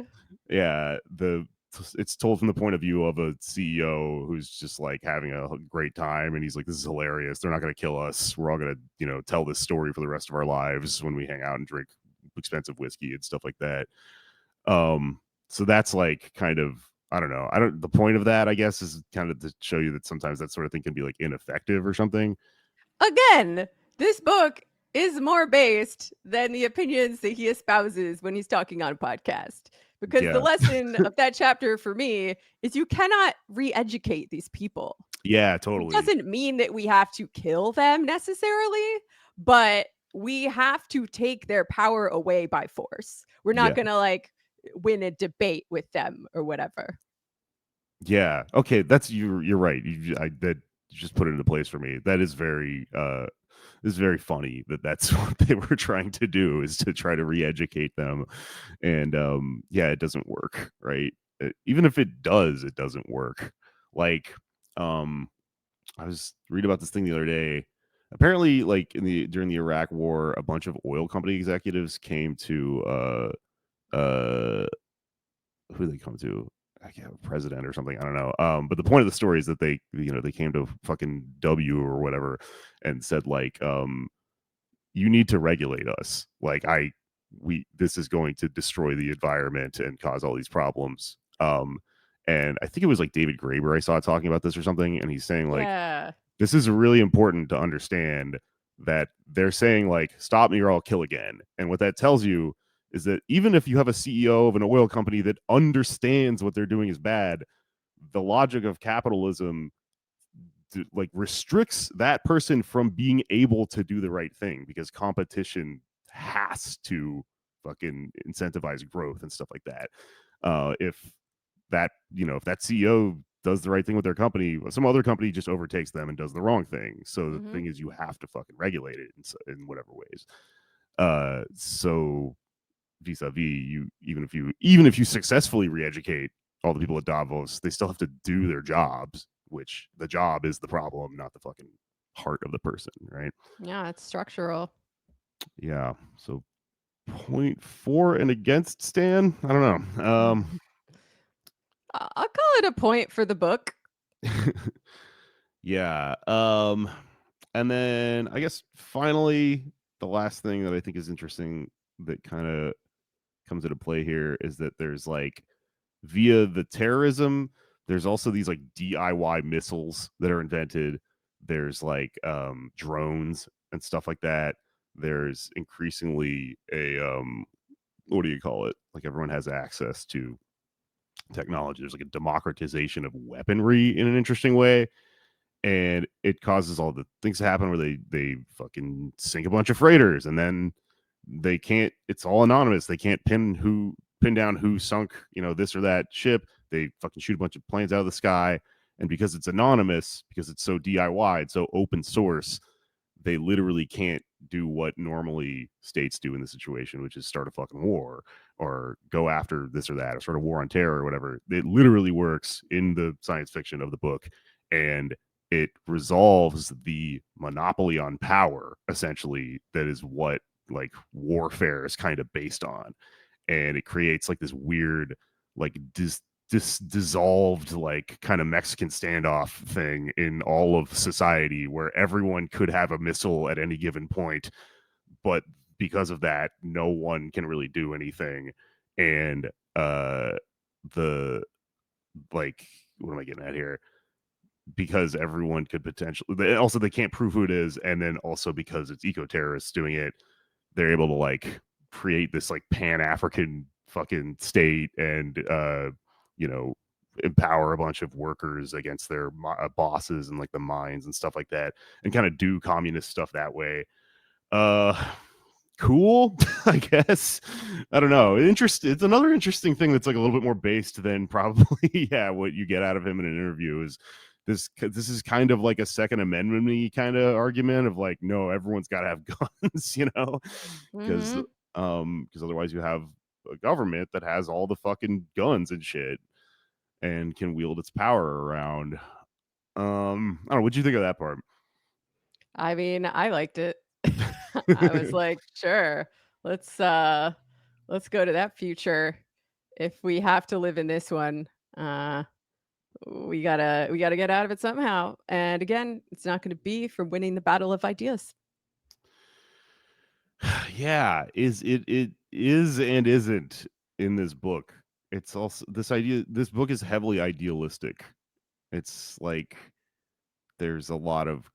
Yeah, it's told from the point of view of a CEO who's just like having a great time, and he's like, this is hilarious. They're not going to kill us. We're all going to, tell this story for the rest of our lives when we hang out and drink expensive whiskey and stuff like that. So that's like kind of, I don't know. The point of that, I guess, is kind of to show you that sometimes that sort of thing can be like ineffective or something. Again, this book is more based than the opinions that he espouses when he's talking on a podcast. Because the lesson of that chapter for me is you cannot re-educate these people. Yeah, totally. It doesn't mean that we have to kill them necessarily, but we have to take their power away by force. We're not going to like win a debate with them or whatever. Yeah. Okay. You're right. You just put it into place for me. That is very it's very funny that that's what they were trying to do, is to try to re-educate them. And yeah, it doesn't work, right? Even if it does, it doesn't work. Like, I was reading about this thing the other day. Apparently, like during the Iraq War, a bunch of oil company executives came to who did they come to? I can't, president or something. I don't know. But the point of the story is that they came to fucking W or whatever and said, like, you need to regulate us. Like, this is going to destroy the environment and cause all these problems. And I think it was like David Graeber I saw talking about this or something, and he's saying, like, Yeah. this is really important to understand, that they're saying, like, stop me or I'll kill again. And what that tells you is that even if you have a CEO of an oil company that understands what they're doing is bad, the logic of capitalism like restricts that person from being able to do the right thing, because competition has to fucking incentivize growth and stuff like that. If that CEO does the right thing with their company, some other company just overtakes them and does the wrong thing. So the Mm-hmm. thing is, you have to fucking regulate it in whatever ways. So vis-a-vis, even if you successfully re-educate all the people at Davos, they still have to do their jobs, which the job is the problem, not the fucking heart of the person, right? Yeah, it's structural. Yeah. So point for and against Stan. I don't know. I'll call it a point for the book. Yeah. And then I guess finally, the last thing that I think is interesting that kind of comes into play here is that there's, like, via the terrorism, there's also these, like, DIY missiles that are invented. There's, like, drones and stuff like that. There's increasingly a what do you call it? Like, everyone has access to technology. There's, like, a democratization of weaponry in an interesting way, and it causes all the things to happen where they fucking sink a bunch of freighters, and then they can't, it's all anonymous, they can't pin down who sunk this or that ship. They fucking shoot a bunch of planes out of the sky, and because it's anonymous, because it's so DIY, it's so open source, they literally can't do what normally states do in this situation, which is start a fucking war or go after this or that or start a war on terror or whatever. It literally works in the science fiction of the book, and it resolves the monopoly on power, essentially, that is what, like, warfare is kind of based on. And it creates, like, this weird, like, dissolved, like, kind of Mexican standoff thing in all of society, where everyone could have a missile at any given point, but because of that, no one can really do anything. And the like, what am I getting at here? Because everyone could potentially, also they can't prove who it is, and then also because it's eco-terrorists doing it, they're able to, like, create this, like, pan-African fucking state, and empower a bunch of workers against their bosses and, like, the mines and stuff like that, and kind of do communist stuff that way. uh cool. I guess, I don't know, it's another interesting thing that's, like, a little bit more based than probably yeah, what you get out of him in an interview is this is kind of like a Second Amendment-y kind of argument of, like, no, everyone's got to have guns, because Mm-hmm. otherwise you have a government that has all the fucking guns and shit and can wield its power around. I don't know, what'd you think of that part? I mean, I liked it. I was like, sure, let's uh let's go to that future. If we have to live in this one, uh we gotta get out of it somehow. And again, it's not gonna be from winning the battle of ideas. Yeah, it is and isn't in this book. It's also this book is heavily idealistic. It's like there's a lot of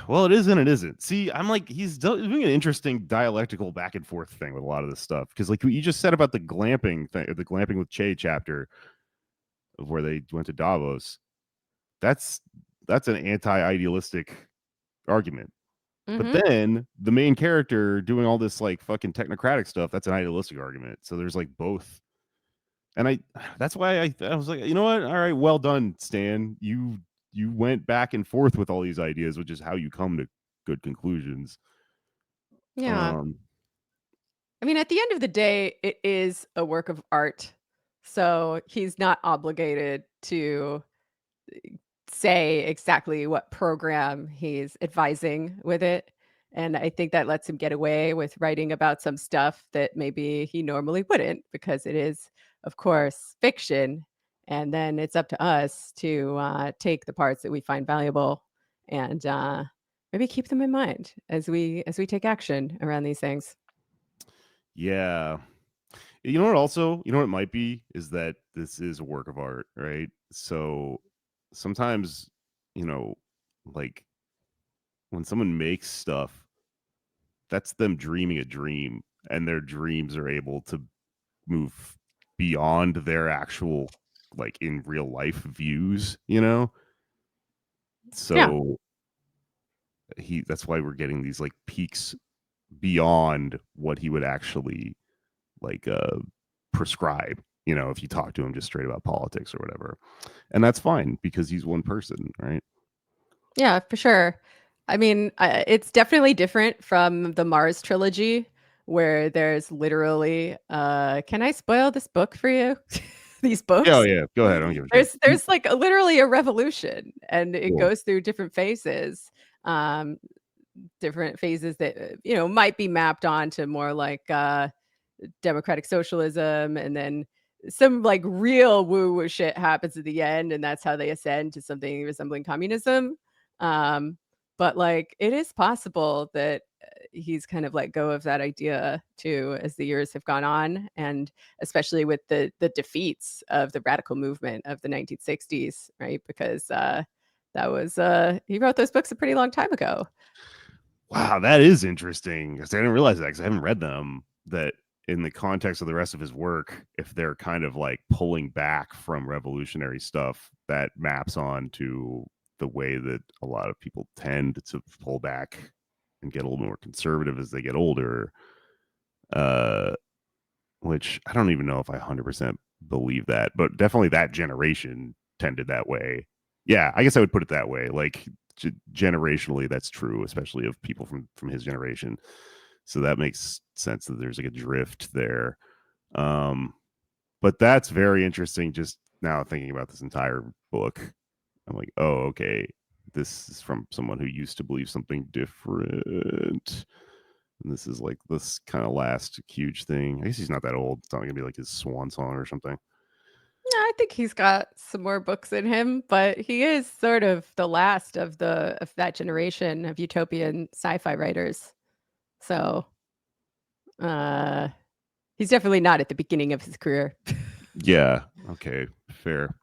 well, it is and it isn't. See, I'm like, he's doing an interesting dialectical back and forth thing with a lot of this stuff, because, like, what you just said about the glamping thing, the glamping with Che chapter of where they went to Davos, that's an anti-idealistic argument. But Mhm. then the main character doing all this, like, fucking technocratic stuff, that's an idealistic argument. So there's, like, both. And that's why I was like, you know what? All right, well done, Stan. You went back and forth with all these ideas, which is how you come to good conclusions. Yeah. Um, I mean, at the end of the day, it is a work of art. So he's not obligated to say exactly what program he's advising with it. And I think that lets him get away with writing about some stuff that maybe he normally wouldn't, because it is, of course, fiction. And then it's up to us to take the parts that we find valuable and maybe keep them in mind as we take action around these things. yeah. You know what also, you know what it might be is that this is a work of art, right? So sometimes, you know, like when someone makes stuff, that's them dreaming a dream, and their dreams are able to move beyond their actual, like, in real life views, you know? Yeah. So that's why we're getting these like peaks beyond what he would actually like prescribe, you know, if you talk to him just straight about politics or whatever. And that's fine because he's one person, right? Yeah, for sure. I mean, it's definitely different from the Mars trilogy, where there's literally, can I spoil this book for you? These Yeah, oh, books? yeah, go ahead, I don't give a shit. There's like literally a revolution, and it Cool. goes through different phases. Um, Different phases that, might be mapped onto more like democratic socialism, and then some like real woo woo shit happens at the end, and that's how they ascend to something resembling communism. Um, but like it is possible that he's kind of let go of that idea too as the years have gone on, and especially with the defeats of the radical movement of the 1960s, right? Because that was he wrote those books a pretty long time ago. Wow, that is interesting. 'Cause I didn't realize that because I haven't read them. That in the context of the rest of his work, if they're kind of like pulling back from revolutionary stuff, that maps on to the way that a lot of people tend to pull back and get a little more conservative as they get older. Uh, which I don't even know if I 100% believe that, but definitely that generation tended that way. Yeah, I guess I would put it that way. Like generationally, that's true, especially of people from his generation. So that makes sense that there's like a drift there. Um, but that's very interesting. Just now thinking about this entire book, I'm like, oh, okay, this is from someone who used to believe something different. And this is like this kind of last huge thing. I guess he's not that old. It's not gonna be like his swan song or something. Yeah, I think he's got some more books in him, but he is sort of the last of that generation of utopian sci-fi writers. So, uh, he's definitely not at the beginning of his career. Yeah. Okay. Fair.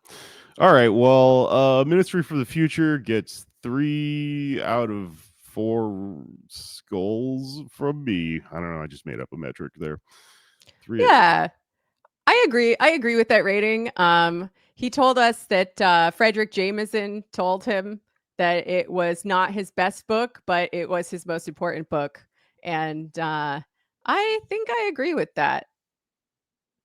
All right. Well, Ministry for the Future gets 3 out of 4 skulls from me. I don't know. I just made up a metric there. 3. Yeah, I agree. I agree with that rating. He told us that Frederick Jameson told him that it was not his best book, but it was his most important book, and I think I agree with that,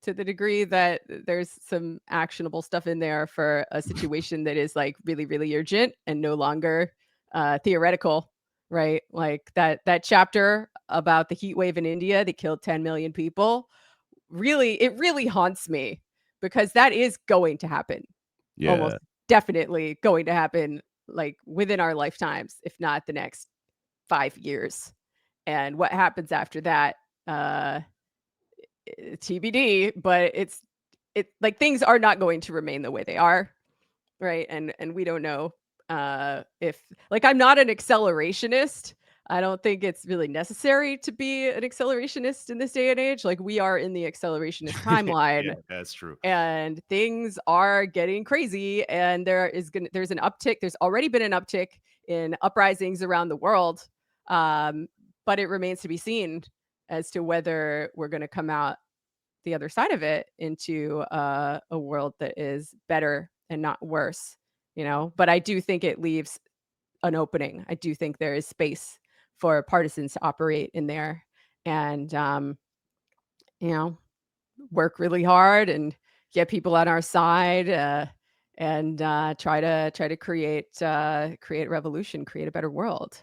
to the degree that there's some actionable stuff in there for a situation that is like really, really urgent and no longer theoretical, right? Like that chapter about the heat wave in India that killed 10 million people, it really haunts me, because that is going to happen, almost Yeah. definitely going to happen, like within our lifetimes, if not the next 5 years. And what happens after that, uh, TBD. But it like things are not going to remain the way they are, right? And we don't know if, like, I'm not an accelerationist. I don't think it's really necessary to be an accelerationist in this day and age. Like, we are in the accelerationist Yeah, timeline, that's true. and things are getting crazy, and there's an uptick. There's already been an uptick in uprisings around the world. Um, but it remains to be seen as to whether we're going to come out the other side of it into a world that is better and not worse, But I do think it leaves an opening. I do think there is space for partisans to operate in there, and you know, work really hard and get people on our side, and try to create revolution, create a better world.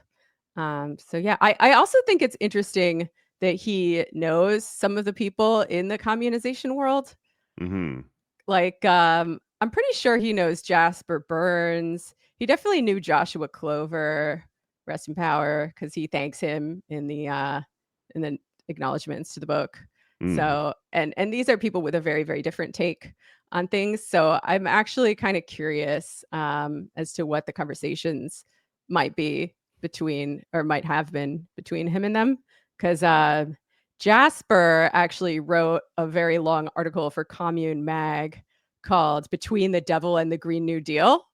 So yeah, I also think it's interesting that he knows some of the people in the communization world. Mm-hmm. Like, I'm pretty sure he knows Jasper Burns. He definitely knew Joshua Clover, rest in power, because he thanks him in the acknowledgments to the book. Mm. So, and these are people with a very, very different take on things. So I'm actually kind of curious as to what the conversations might be between, or might have been between him and them. Because Jasper actually wrote a very long article for Commune Mag called Between the Devil and the Green New Deal.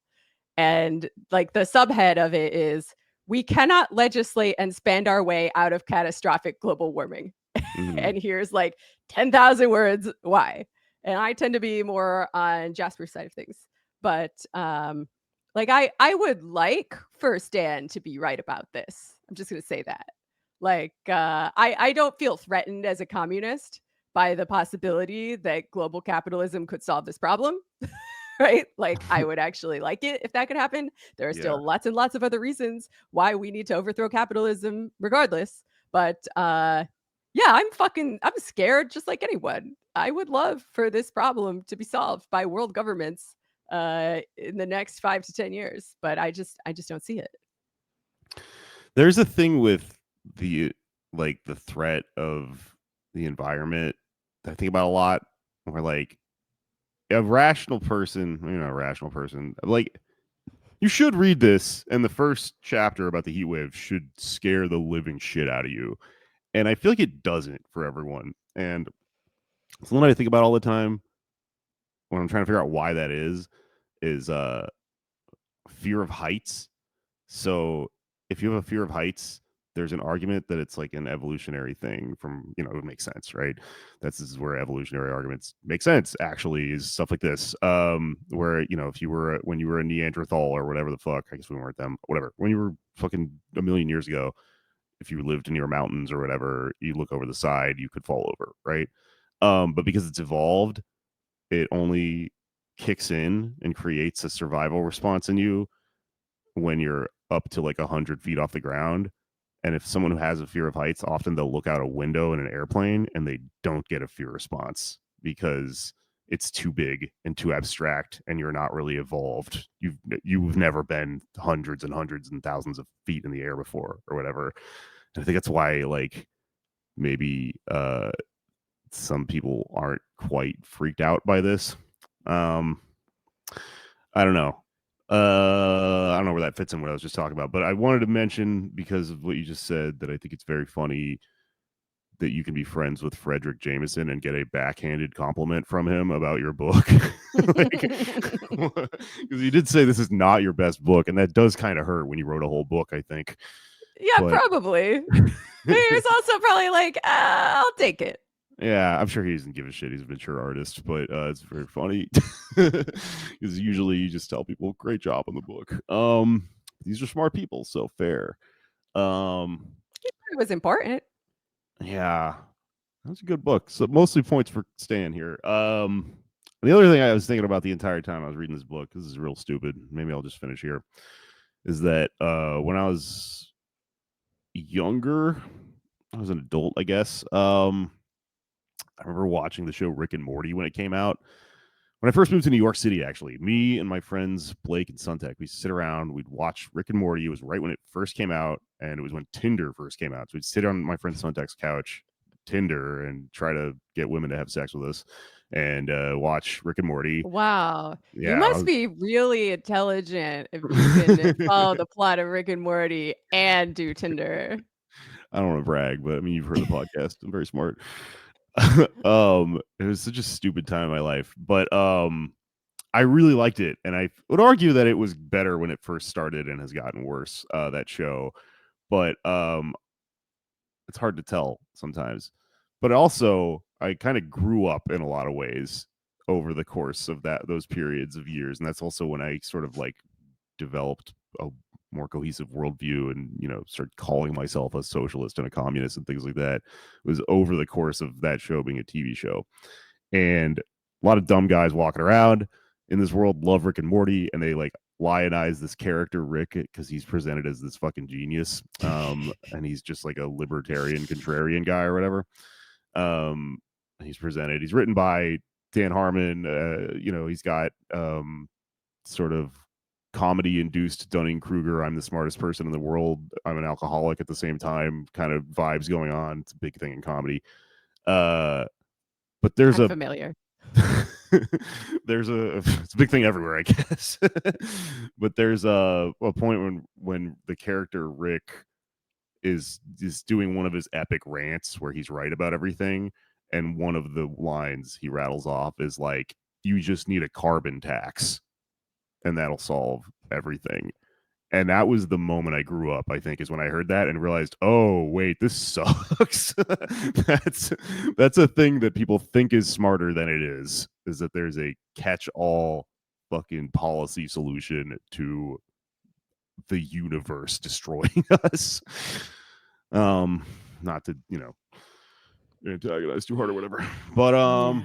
And like the subhead of it is, we cannot legislate and spend our way out of catastrophic global warming. Mm-hmm. And here's like 10,000 words why. And I tend to be more on Jasper's side of things. But like I would like First Dan to be right about this. I'm just gonna say that. Like I don't feel threatened as a communist by the possibility that global capitalism could solve this problem. Right? Like I would actually like it if that could happen. There are Yeah. still lots and lots of other reasons why we need to overthrow capitalism regardless. But yeah, I'm scared just like anyone. I would love for this problem to be solved by world governments in the next 5 to 10 years, but I just don't see it. There's a thing with the the threat of the environment that I think about a lot, where like a rational person, a rational person, like you should read this, and the first chapter about the heat wave should scare the living shit out of you. And I feel like it doesn't for everyone. And something I think about all the time when I'm trying to figure out why that is fear of heights. So if you have a fear of heights, there's an argument that it's like an evolutionary thing from, it would make sense, right? This is where evolutionary arguments make sense, actually, is stuff like this. Where, if you were, when you were a Neanderthal or whatever the fuck, I guess we weren't them, whatever, when you were fucking a million years ago, if you lived near mountains or whatever, you look over the side, you could fall over, right? But because it's evolved, it only kicks in and creates a survival response in you when you're up to like 100 feet off the ground. And if someone who has a fear of heights, often they'll look out a window in an airplane and they don't get a fear response because it's too big and too abstract, and you're not really evolved. You've never been hundreds and hundreds and thousands of feet in the air before or whatever. And I think that's why like maybe some people aren't quite freaked out by this. I don't know. I don't know where that fits in what I was just talking about, but I wanted to mention, because of what you just said, that I think it's very funny that you can be friends with Frederick Jameson and get a backhanded compliment from him about your book. Because you did say this is not your best book, and that does kind of hurt when you wrote a whole book, I think. Yeah, But probably. But he was also probably like, I'll take it. yeah, I'm sure he doesn't give a shit. He's a mature artist, but it's very funny because usually you just tell people, "Great job on the book." These are smart people, so fair. It was important. Yeah, that's a good book. So mostly points for Stan here. The other thing I was thinking about the entire time I was reading this book, this is real stupid. Maybe I'll just finish here. Is that when I was younger, I was an adult, I guess. I remember watching the show Rick and Morty when it came out. When I first moved to New York City, actually, me and my friends Blake and Suntek, we sit around, we'd watch Rick and Morty. It was right when it first came out, and it was when Tinder first came out. So we'd sit on my friend Suntek's couch, Tinder, and try to get women to have sex with us, and watch Rick and Morty. Wow. You Yeah, must be really intelligent if you can follow the plot of Rick and Morty and do Tinder. I don't want to brag, but I mean, you've heard the podcast. I'm very smart. It was such a stupid time in my life, but I really liked it, and I would argue that it was better when it first started and has gotten worse, that show. But it's hard to tell sometimes. But also, I kind of grew up in a lot of ways over the course of those periods of years, and that's also when I sort of like developed a more cohesive worldview and started calling myself a socialist and a communist and things like that. It was over the course of that show being a TV show. And a lot of dumb guys walking around in this world love Rick and Morty, and they like lionize this character Rick because he's presented as this fucking genius, and he's just like a libertarian contrarian guy or whatever. He's written by Dan Harmon. He's got sort of comedy induced Dunning-Kruger, I'm the smartest person in the world, I'm an alcoholic at the same time kind of vibes going on. It's a big thing in comedy. But there's I'm familiar. it's a big thing everywhere, I guess. But there's a point when the character Rick is doing one of his epic rants where he's right about everything, and one of the lines he rattles off is like, you just need a carbon tax and that'll solve everything. And that was the moment I grew up, I think, is when I heard that and realized, oh, wait, this sucks. That's a thing that people think is smarter than it is that there's a catch-all fucking policy solution to the universe destroying us. Not to, antagonize too hard or whatever. But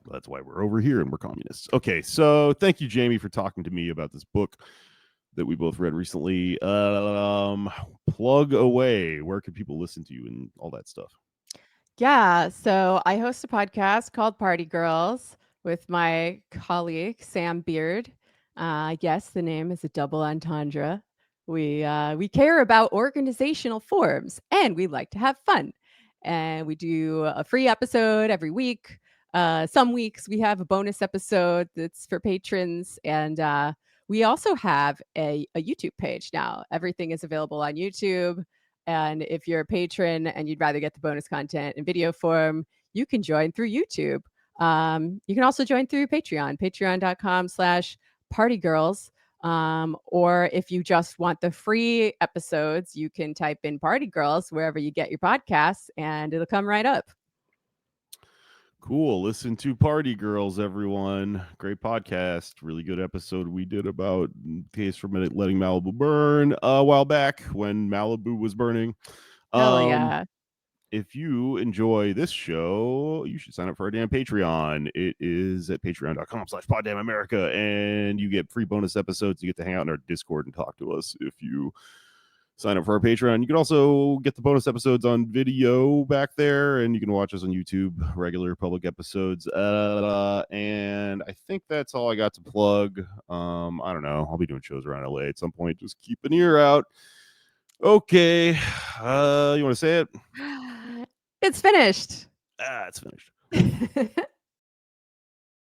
that's why we're over here and we're communists. Okay, so thank you, Jamie, for talking to me about this book that we both read recently. Plug away. Where can people listen to you and all that stuff? Yeah, so I host a podcast called Party Girls with my colleague Sam Beard. Yes, the name is a double entendre. We care about organizational forms and we like to have fun. And we do a free episode every week. Some weeks we have a bonus episode that's for patrons, and we also have a YouTube page now. Everything is available on YouTube. And if you're a patron and you'd rather get the bonus content in video form, you can join through YouTube. You can also join through Patreon, patreon.com/partygirls. Or if you just want the free episodes, you can type in Party Girls wherever you get your podcasts and it'll come right up. Cool. Listen to Party Girls, everyone. Great podcast. Really good episode we did about case for letting Malibu burn a while back when Malibu was burning. Hell yeah. If you enjoy this show, you should sign up for our damn Patreon. It is at patreon.com/poddamnamerica, and you get free bonus episodes. You get to hang out in our Discord and talk to us if you sign up for our Patreon. You can also get the bonus episodes on video back there, and you can watch us on YouTube, regular public episodes. And I think that's all I got to plug. I don't know. I'll be doing shows around LA at some point. Just keep an ear out. Okay. You want to say it? It's finished. It's finished.